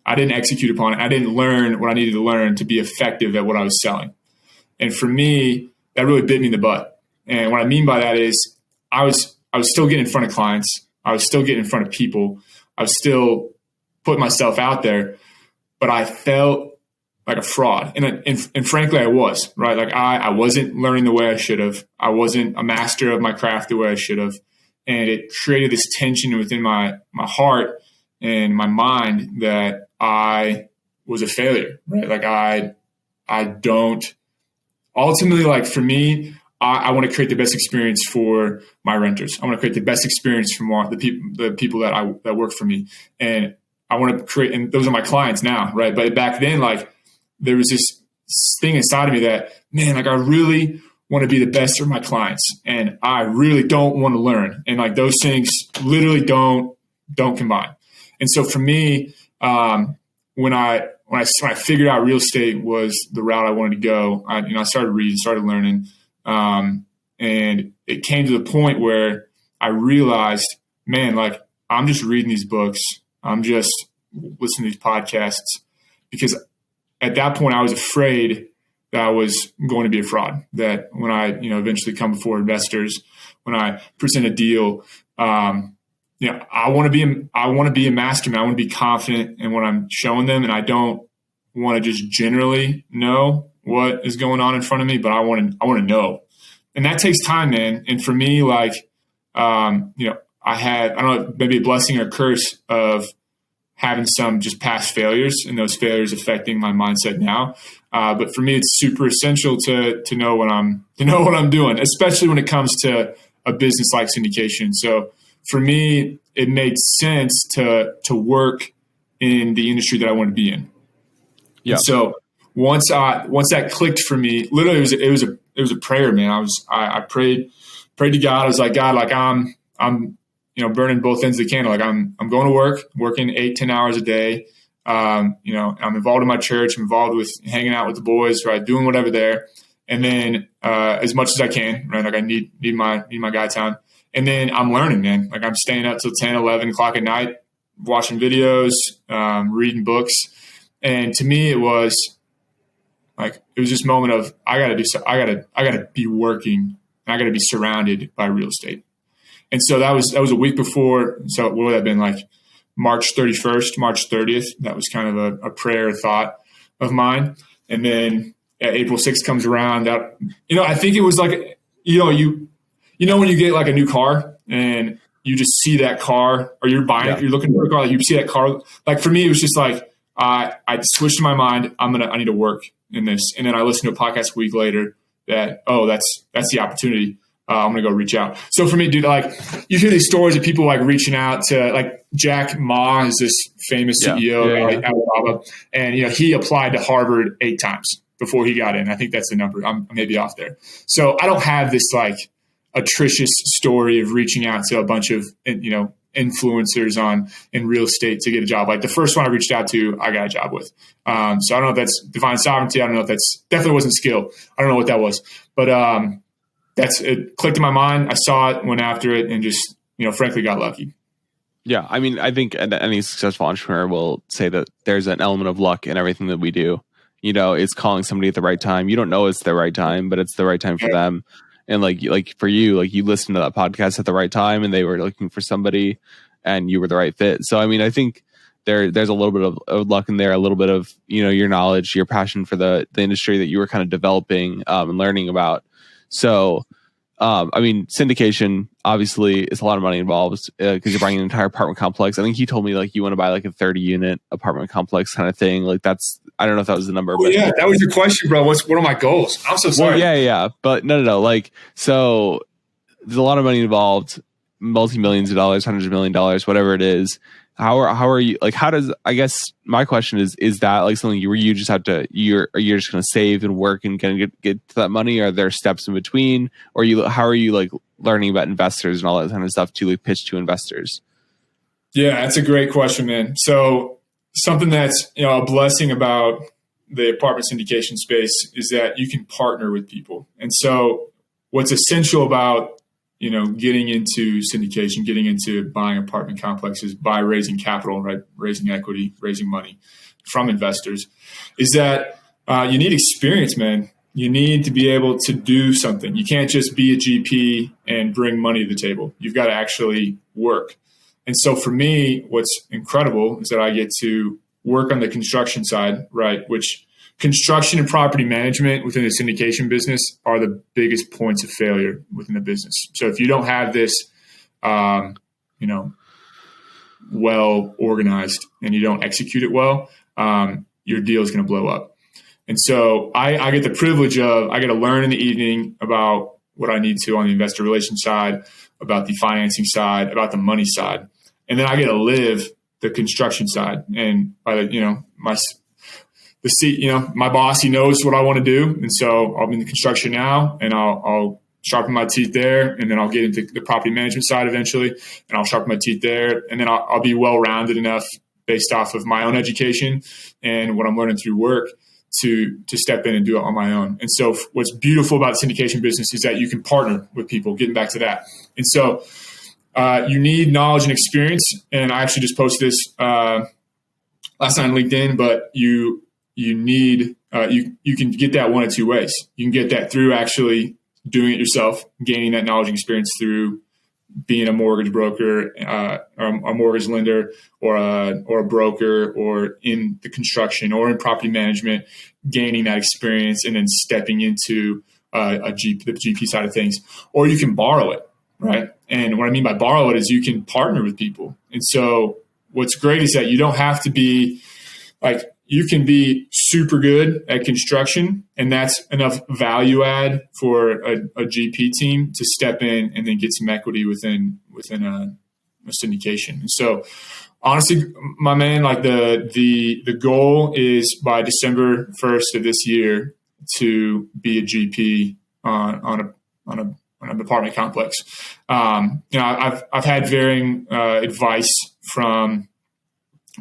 I didn't execute upon it. I didn't learn what I needed to learn to be effective at what I was selling. And for me, that really bit me in the butt. And what I mean by that is I was still getting in front of clients. I was still getting in front of people. I was still putting myself out there, but I felt like a fraud. And frankly, I was, right? Like I wasn't learning the way I should have. I wasn't a master of my craft the way I should have. And it created this tension within my heart and my mind that I was a failure, right? Like I don't ultimately, like for me, I want to create the best experience for my renters. I want to create the best experience for the people that work for me. And I want to create, and those are my clients now, right? But back then, like there was this thing inside of me that, man, like I really want to be the best for my clients, and I really don't want to learn. And like those things literally don't combine. And so for me, when I figured out real estate was the route I wanted to go, I started reading, started learning, and it came to the point where I realized, man, like I'm just reading these books, I'm just listening to these podcasts, because at that point I was afraid that I was going to be a fraud, that when I, eventually come before investors, when I present a deal, I want to be a mastermind. I want to be confident in what I'm showing them, and I don't want to just generally know what is going on in front of me, but I want to know, and that takes time, man. And for me, like, I had, I don't know, maybe a blessing or a curse of having some just past failures, and those failures affecting my mindset now. But for me, it's super essential to know what I'm doing, especially when it comes to a business like syndication. So for me, it made sense to work in the industry that I want to be in. Yeah. And so once that clicked for me, literally it was a prayer, man. I prayed to God. I was like, God, like I'm burning both ends of the candle. Like I'm going to work, working 8-10 hours a day. I'm involved in my church. I'm involved with hanging out with the boys, right? Doing whatever there. And then, as much as I can, right? Like I need my guy time. And then I'm learning, man. Like I'm staying up till 10, 11 o'clock at night, watching videos, reading books. And to me, it was this moment of, I gotta be working, and I gotta be surrounded by real estate. And so that was a week before. So what would that have been, like March 31st, March 30th? That was kind of a prayer thought of mine. And then April 6th comes around. That, I think it was like, when you get like a new car and you just see that car, or you're buying it, you're looking for a car, like you see that car. Like for me, it was just like, I switched my mind. I need to work in this. And then I listened to a podcast a week later that, that's the opportunity. I'm going to go reach out. So for me, dude, like you hear these stories of people like reaching out to, like Jack Ma is this famous CEO of Alibaba. And, he applied to Harvard 8 times before he got in. I think that's the number. I'm maybe off there. So I don't have this like atrocious story of reaching out to a bunch of, influencers in real estate to get a job. Like the first one I reached out to, I got a job with. So I don't know if that's divine sovereignty. I don't know if that's, definitely wasn't skill. I don't know what that was, but it clicked in my mind. I saw it, went after it, and just, frankly got lucky. Yeah. I mean, I think any successful entrepreneur will say that there's an element of luck in everything that we do. It's calling somebody at the right time. You don't know it's the right time, but it's the right time for them. And like for you, like you listened to that podcast at the right time, and they were looking for somebody, and you were the right fit. So, I mean, I think there's a little bit of luck in there, a little bit of, your knowledge, your passion for the industry that you were kind of developing and learning about. So, I mean, syndication obviously is a lot of money involved because you're buying an entire apartment complex. I think he told me like you want to buy like a 30-unit apartment complex kind of thing. Like I don't know if that was the number. But yeah, that was your question, bro. What are my goals? I'm so sorry. Well, yeah. But no. Like, so there's a lot of money involved, multi-millions of dollars, hundreds of $1 million, whatever it is. How are you, like, I guess my question is that like something where you just have to, you're just going to save and work and kind of get to that money? Are there steps in between, or how are you like learning about investors and all that kind of stuff to like pitch to investors? Yeah, that's a great question, man. So something that's, a blessing about the apartment syndication space is that you can partner with people. And so what's essential about, getting into syndication, getting into buying apartment complexes by raising capital, right? Raising equity, raising money from investors, is that you need experience, man. You need to be able to do something. You can't just be a GP and bring money to the table. You've got to actually work. And so for me, what's incredible is that I get to work on the construction side, right? Which construction and property management within the syndication business are the biggest points of failure within the business. So if you don't have this, well organized, and you don't execute it well, your deal is going to blow up. And so I get the privilege of, I get to learn in the evening about what I need to on the investor relations side, about the financing side, about the money side. And then I get to live the construction side. And by the, my boss, he knows what I want to do. And so I'm in the construction now, and I'll sharpen my teeth there. And then I'll get into the property management side eventually, and I'll sharpen my teeth there. And then I'll be well-rounded enough based off of my own education and what I'm learning through work to step in and do it on my own. And so what's beautiful about the syndication business is that you can partner with people, getting back to that. And so you need knowledge and experience. And I actually just posted this last night on LinkedIn, but you need, you can get that one of two ways. You can get that through actually doing it yourself, gaining that knowledge and experience through being a mortgage broker, or a mortgage lender, or a broker, or in the construction or in property management, gaining that experience and then stepping into the GP side of things. Or you can borrow it, right? And what I mean by borrow it is you can partner with people. And so what's great is that you don't have to be like, you can be super good at construction, and that's enough value add for a GP team to step in and then get some equity within a syndication. And so honestly, my man, like the goal is by December 1st of this year to be a GP on an apartment complex. I've had varying advice from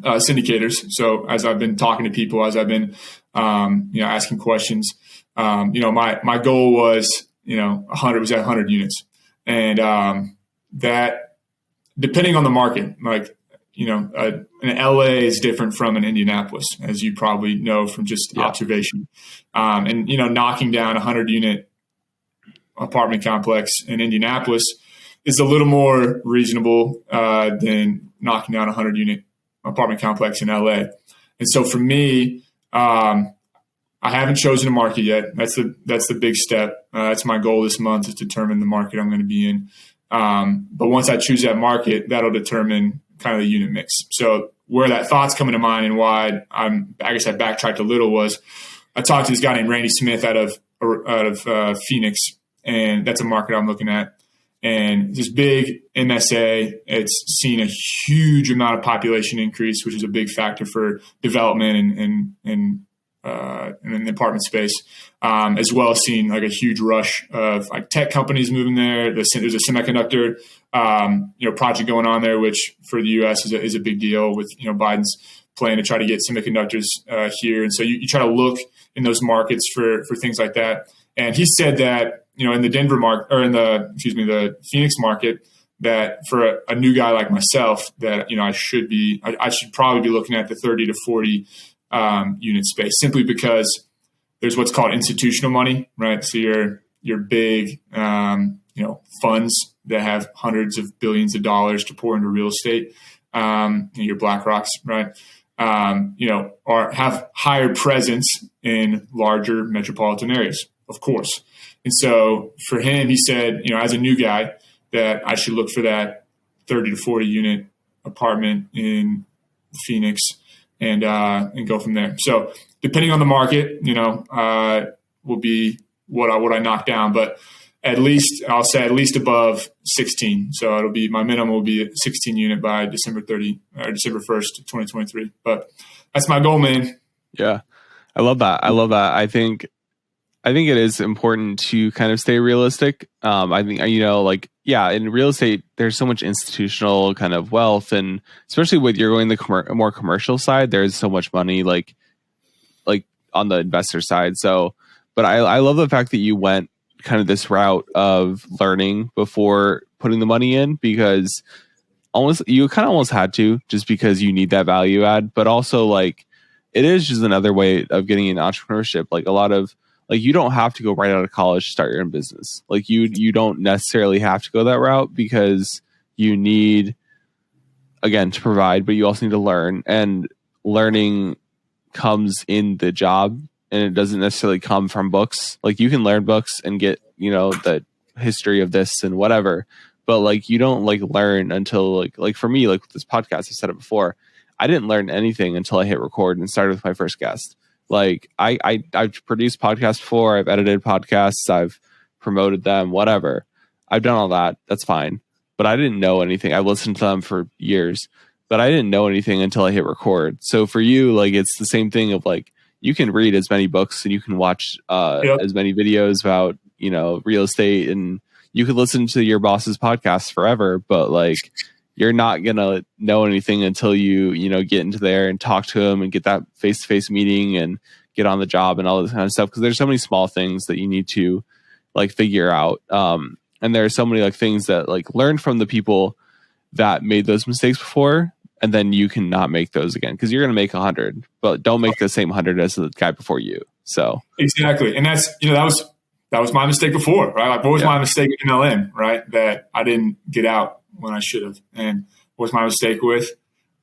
syndicators. So as I've been talking to people, as I've been, asking questions, my goal was, 100 units. And that, depending on the market, like, an LA is different from an Indianapolis, as you probably know from just observation. Knocking down a 100-unit apartment complex in Indianapolis is a little more reasonable than knocking down a 100-unit apartment complex in LA. And so for me, I haven't chosen a market yet. That's the big step. That's my goal this month, is to determine the market I'm going to be in. But once I choose that market, that'll determine kind of the unit mix. So where that thought's coming to mind and why I guess I backtracked a little was I talked to this guy named Randy Smith out of Phoenix, and that's a market I'm looking at. And this big MSA, it's seen a huge amount of population increase, which is a big factor for development and in the apartment space, as well as seeing like a huge rush of like tech companies moving there. There's a semiconductor project going on there, which for the U.S. is a big deal with Biden's plan to try to get semiconductors here. And so you try to look in those markets for things like that. And he said that in the Denver market, or in the Phoenix market, that for a new guy like myself, that I should probably be looking at the 30 to 40 unit space, simply because there's what's called institutional money, right? So your big funds that have hundreds of billions of dollars to pour into real estate, your BlackRocks, right? Have higher presence in larger metropolitan areas, of course. And so for him, he said, as a new guy, that I should look for that 30 to 40 unit apartment in Phoenix and go from there. So depending on the market, will be what I knock down, but I'll say at least above 16. So my minimum will be a 16 unit by December 1st, 2023. But that's my goal, man. Yeah. I love that. I think it is important to kind of stay realistic. I think, in real estate, there's so much institutional kind of wealth, and especially with you're going the more commercial side, there's so much money like on the investor side. So, but I love the fact that you went kind of this route of learning before putting the money in, because you kind of almost had to, just because you need that value add, but also like it is just another way of getting into entrepreneurship. Like a lot of, like, you don't have to go right out of college to start your own business. Like you don't necessarily have to go that route, because you need, again, to provide, but you also need to learn, and learning comes in the job, and it doesn't necessarily come from books. Like you can learn books and get, the history of this and whatever, but like you don't like learn until like for me, like with this podcast, I said it before, I didn't learn anything until I hit record and started with my first guest. Like I've produced podcasts before, I've edited podcasts, I've promoted them, whatever. I've done all that. That's fine. But I didn't know anything. I listened to them for years, but I didn't know anything until I hit record. So for you, like, it's the same thing of like, you can read as many books and you can watch as many videos about, real estate, and you could listen to your boss's podcast forever, but like, you're not going to know anything until you get into there and talk to them and get that face-to-face meeting and get on the job and all this kind of stuff. Because there's so many small things that you need to like figure out. And there are so many like things that like learn from the people that made those mistakes before, and then you can not make those again, because you're going to make 100, but don't make the same 100 as the guy before you. So exactly. And that's, that was that was my mistake before, right? Like, what was Yeah. my mistake in MLM, right? That I didn't get out when I should have. And what was my mistake with,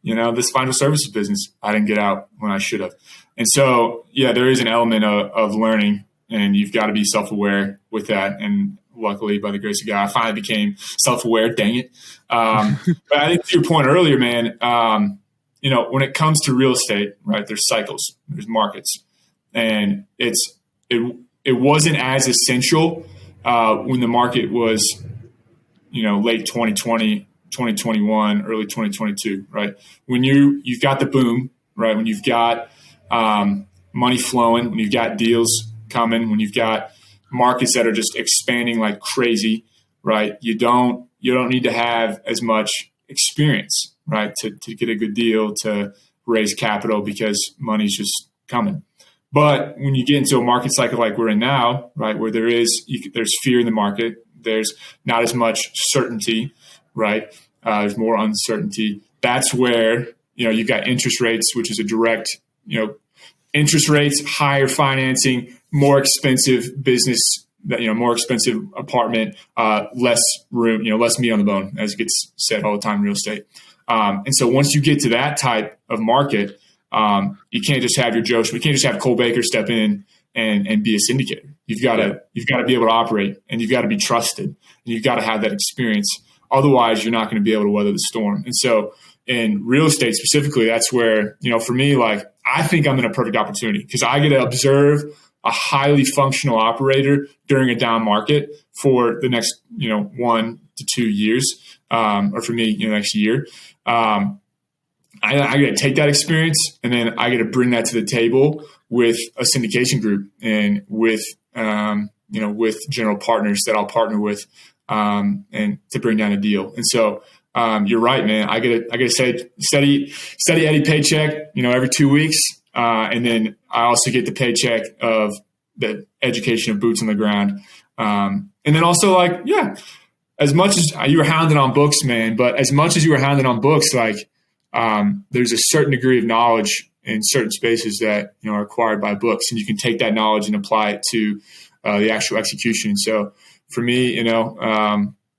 this financial services business? I didn't get out when I should have. And so, yeah, there is an element of learning, and you've got to be self-aware with that. And luckily, by the grace of God, I finally became self-aware. Dang it. But I think to your point earlier, man, when it comes to real estate, right, there's cycles, there's markets, and it wasn't as essential when the market was, late 2020, 2021, early 2022, right? When you've got the boom, right? When you've got money flowing, when you've got deals coming, when you've got markets that are just expanding like crazy, right? You don't need to have as much experience, right, to get a good deal, to raise capital, because money's just coming. But when you get into a market cycle like we're in now, right, where there's fear in the market, there's not as much certainty, right? There's more uncertainty. That's where, you've got interest rates, which is a direct, interest rates, higher financing, more expensive business, more expensive apartment, less room, less meat on the bone, as it gets said all the time in real estate. And so once you get to that type of market, you can't just have your Joe. You can't just have Cole Baker step in and be a syndicator. You've got to be able to operate, and you've got to be trusted, and you've got to have that experience. Otherwise, you're not going to be able to weather the storm. And so in real estate specifically, that's where, for me, like, I think I'm in a perfect opportunity, because I get to observe a highly functional operator during a down market for the next, 1 to 2 years, or for me, next year. I got to take that experience, and then I got to bring that to the table with a syndication group and with general partners that I'll partner with, and to bring down a deal. And so, you're right, man. I get to say steady Eddie paycheck, every 2 weeks. And then I also get the paycheck of the education of boots on the ground. And then also, like, yeah, as much as you were hounded on books, man, but as much as you were hounded on books, like, there's a certain degree of knowledge in certain spaces that, are acquired by books, and you can take that knowledge and apply it to the actual execution. So for me,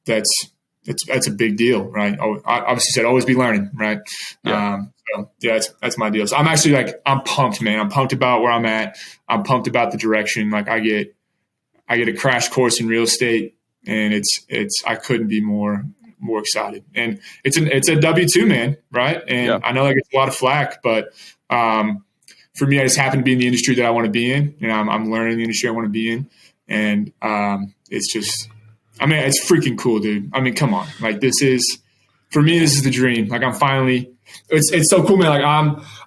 that's a big deal, right? I obviously said always be learning, right? Yeah. So yeah, that's my deal. So I'm actually I'm pumped, man. I'm pumped about where I'm at. I'm pumped about the direction. Like, I get a crash course in real estate, and I couldn't be more excited. And it's a W-2, man, right? And I know that gets a lot of flack, but for me, I just happen to be in the industry that I want to be in. I'm learning the industry I want to be in, and it's just, it's freaking cool, dude. Come on, like, for me, this is the dream. Like, I'm finally. It's so cool, man. Like,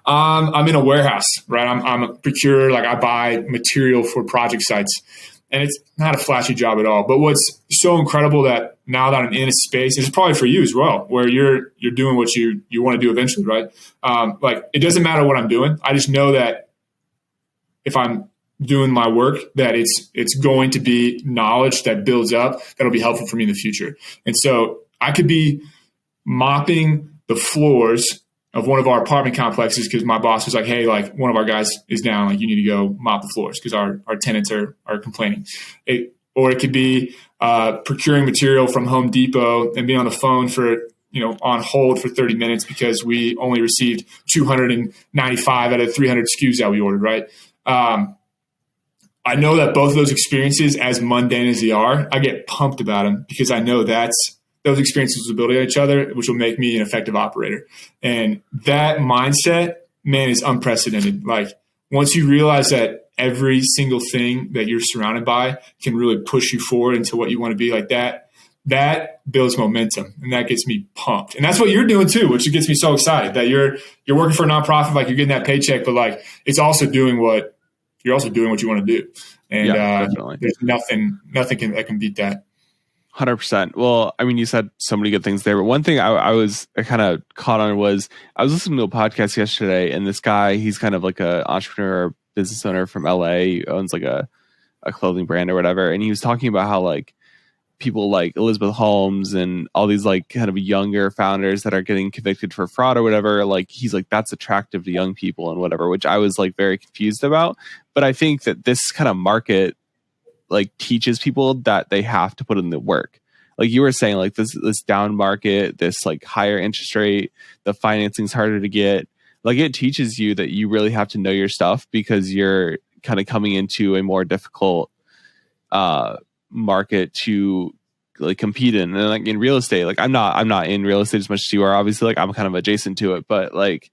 I'm in a warehouse, right? I'm a procurer. Like, I buy material for project sites, and it's not a flashy job at all. But what's so incredible that now that I'm in a space, it's probably for you as well, where you're doing what you want to do eventually, right? Like, it doesn't matter what I'm doing. I just know that if I'm doing my work, that it's going to be knowledge that builds up that'll be helpful for me in the future. And so I could be mopping the floors of one of our apartment complexes because my boss was like, hey, like, one of our guys is down, like, you need to go mop the floors because our tenants are complaining. Or it could be procuring material from Home Depot and being on the phone for, on hold for 30 minutes because we only received 295 out of 300 SKUs that we ordered, right? I know that both of those experiences, as mundane as they are, I get pumped about them because I know those experiences will build on each other, which will make me an effective operator. And that mindset, man, is unprecedented. Like, once you realize that every single thing that you're surrounded by can really push you forward into what you want to be, like, that builds momentum, and that gets me pumped. And that's what you're doing too, which gets me so excited that you're working for a nonprofit, like, you're getting that paycheck, but, like, it's also doing what you want to do. And there's nothing that can beat that. 100%. Well, you said so many good things there, but one thing I kind of caught on was I was listening to a podcast yesterday, and this guy, he's kind of like a entrepreneur, business owner from LA, he owns like a clothing brand or whatever, and he was talking about how, like, people like Elizabeth Holmes and all these, like, kind of younger founders that are getting convicted for fraud or whatever, like, he's like, that's attractive to young people and whatever, which I was, like, very confused about. But I think that this kind of market like teaches people that they have to put in the work. Like you were saying, like this down market, this like higher interest rate, the financing's harder to get. Like it teaches you that you really have to know your stuff because you're kind of coming into a more difficult market to like compete in. And like in real estate, like I'm not in real estate as much as you are, obviously. Like I'm kind of adjacent to it, but like,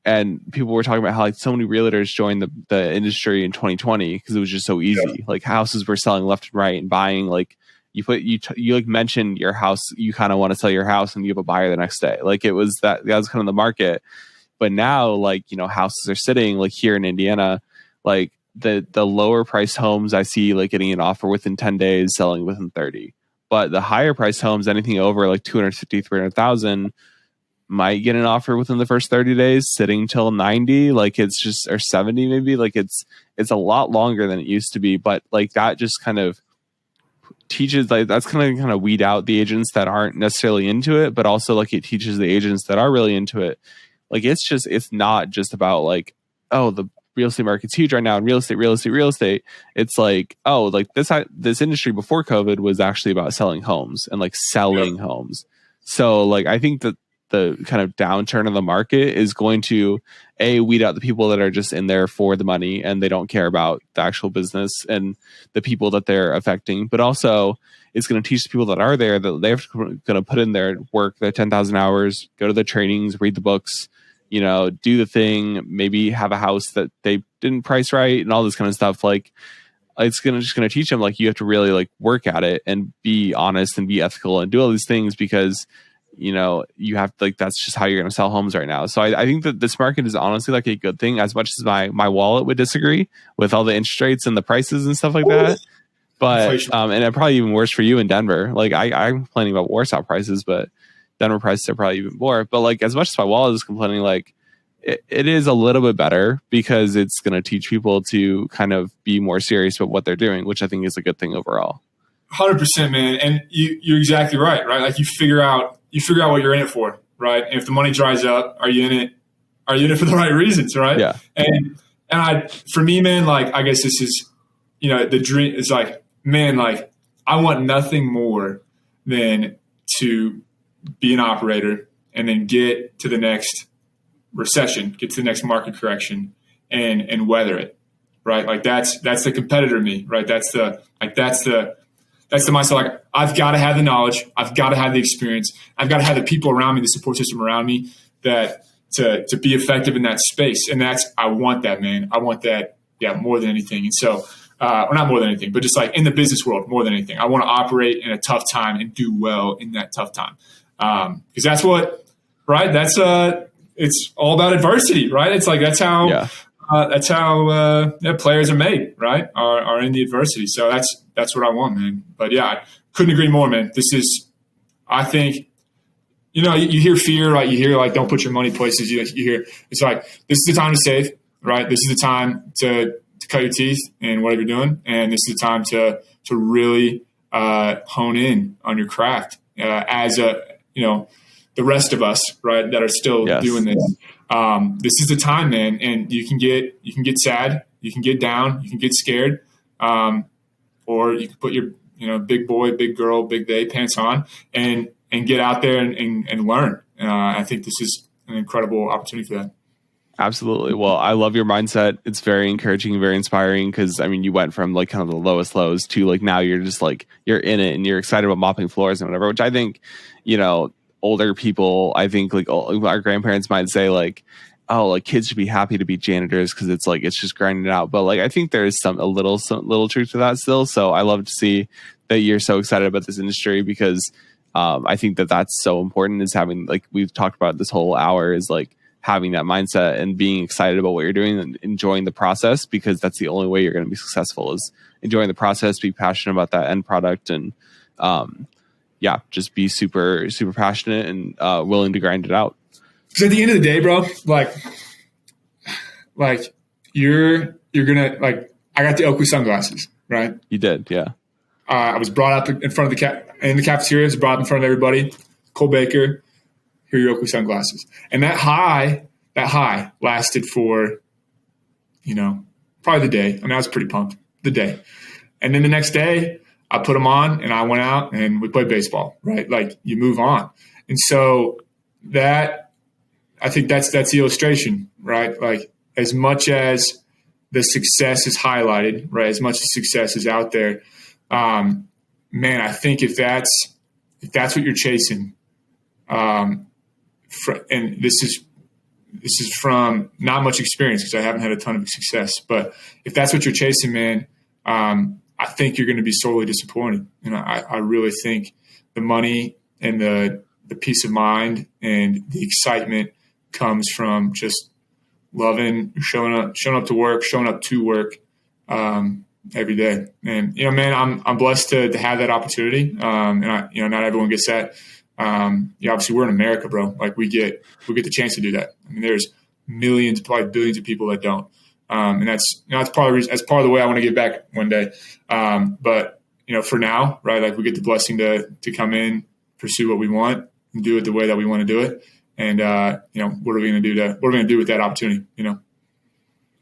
and people were talking about how like so many realtors joined the industry in 2020 because it was just so easy. Yeah. Like houses were selling left and right and buying. Like you like mentioned your house, you kind of want to sell your house and you have a buyer the next day. Like it was that was kind of the market. But now, like, you know, houses are sitting like here in Indiana, like the lower priced homes I see like getting an offer within 10 days, selling within 30. But the higher priced homes, anything over like 250, 300,000 might get an offer within the first 30 days, sitting till 90. Like it's just, or 70 maybe. Like it's a lot longer than it used to be. But like that just kind of teaches, like that's kind of weed out the agents that aren't necessarily into it, but also like it teaches the agents that are really into it. Like it's not just about like, oh, the real estate market's huge right now and real estate. It's like, oh, like this industry before COVID was actually about selling homes and like selling homes. So like I think that the kind of downturn of the market is going to weed out the people that are just in there for the money and they don't care about the actual business and the people that they're affecting, but also it's going to teach the people that are there that they're going to put in their work, their 10,000 hours, go to the trainings, read the books, you know, do the thing, maybe have a house that they didn't price right and all this kind of stuff. Like it's just going to teach them like you have to really like work at it and be honest and be ethical and do all these things because, you know, you have to, like, that's just how you're going to sell homes right now. So I think that this market is honestly like a good thing, as much as my wallet would disagree with all the interest rates and the prices and stuff like that. But, and it probably even worse for you in Denver. Like I'm complaining about Warsaw prices, but Denver prices are probably even more. But like, as much as my wallet is complaining, like it is a little bit better because it's going to teach people to kind of be more serious about what they're doing, which I think is a good thing overall. 100%, man. And you're exactly right? Like you figure out what you're in it for, right? And if the money dries up, are you in it for the right reasons, right? Yeah. And for me, man, like, I guess this is, you know, the dream is like, man, like I want nothing more than to be an operator and then get to the next recession, get to the next market correction and weather it, right? Like that's the competitor in me, right? That's the mindset. Like I've got to have the knowledge. I've got to have the experience. I've got to have the people around me, the support system around me that to be effective in that space. And I want that, man. I want that. Yeah. More than anything. And so, or not more than anything, but just like in the business world, more than anything, I want to operate in a tough time and do well in that tough time. Cause that's what, right. That's, it's all about adversity, right? It's like, that's how players are made, right? Are in the adversity. So that's what I want, man. But yeah, I couldn't agree more, man. This is, I think, you know, you hear fear, right? You hear like, don't put your money places. You hear, it's like, this is the time to save, right? This is the time to cut your teeth in whatever you're doing. And this is the time to really hone in on your craft as you know, the rest of us, right, that are still doing this. This is the time, man. And you can get sad, you can get down, you can get scared, or you can put your, you know, big boy, big girl, big day pants on and get out there and learn. I think this is an incredible opportunity for that. Absolutely. Well, I love your mindset. It's very encouraging, very inspiring. Cause I mean, you went from like kind of the lowest lows to like, now you're just like, you're in it and you're excited about mopping floors and whatever, which I think, you know, older people, I think like our grandparents might say like, oh, like kids should be happy to be janitors because it's like, it's just grinding it out. But like, I think there is some little truth to that still. So I love to see that you're so excited about this industry because I think that that's so important, is having, like we've talked about this whole hour, is like having that mindset and being excited about what you're doing and enjoying the process, because that's the only way you're going to be successful, is enjoying the process, be passionate about that end product, and just be super, super passionate and willing to grind it out. Because at the end of the day, bro, like you're gonna, like, I got the Oakley sunglasses, right? You did, yeah. I was brought up in front of in the cafeteria. I was brought up in front of everybody. Cole Baker, here are your Oakley sunglasses. And that high lasted for, you know, probably the day. I mean, I was pretty pumped. The day. And then the next day I put them on and I went out and we played baseball, right? Like you move on. And so I think that's the illustration, right? Like as much as the success is highlighted, right? As much as success is out there, man, I think if that's what you're chasing, and this is from not much experience because I haven't had a ton of success, but if that's what you're chasing, man, I think you're going to be sorely disappointed. I really think the money and the peace of mind and the excitement comes from just loving showing up to work every day. And man, I'm blessed to have that opportunity. And not everyone gets that. Obviously we're in America, bro. Like we get the chance to do that. I mean, there's millions, probably billions of people that don't. And that's part of the reason, that's part of the way I want to get back one day. But for now, right, like we get the blessing to come in, pursue what we want and do it the way that we want to do it. And, what are we going to do with that opportunity?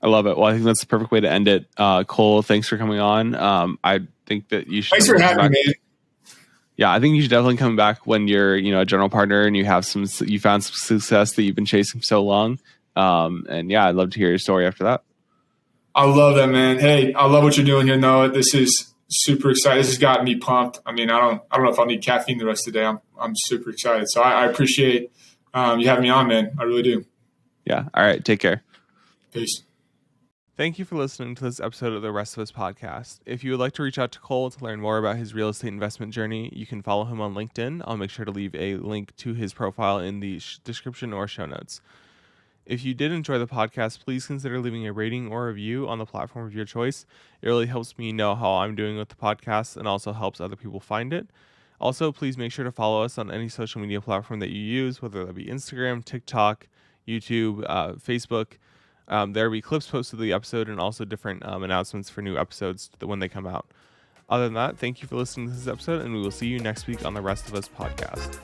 I love it. Well, I think that's the perfect way to end it. Cole, thanks for coming on. I think that you should. Thanks for having me, man. Yeah, I think you should definitely come back when you're, a general partner and you found some success that you've been chasing for so long. And yeah, I'd love to hear your story after that. I love that, man. Hey, I love what you're doing here, Noah. This is super exciting. This has got me pumped. I mean, I don't know if I'll need caffeine the rest of the day. I'm super excited. So I appreciate you having me on, man. I really do. Yeah. All right. Take care. Peace. Thank you for listening to this episode of the Rest of Us podcast. If you would like to reach out to Cole to learn more about his real estate investment journey, you can follow him on LinkedIn. I'll make sure to leave a link to his profile in the description or show notes. If you did enjoy the podcast, please consider leaving a rating or review on the platform of your choice. It really helps me know how I'm doing with the podcast and also helps other people find it. Also, please make sure to follow us on any social media platform that you use, whether that be Instagram, TikTok, YouTube, Facebook. There will be clips posted of the episode and also different announcements for new episodes when they come out. Other than that, thank you for listening to this episode, and we will see you next week on the Rest of Us podcast.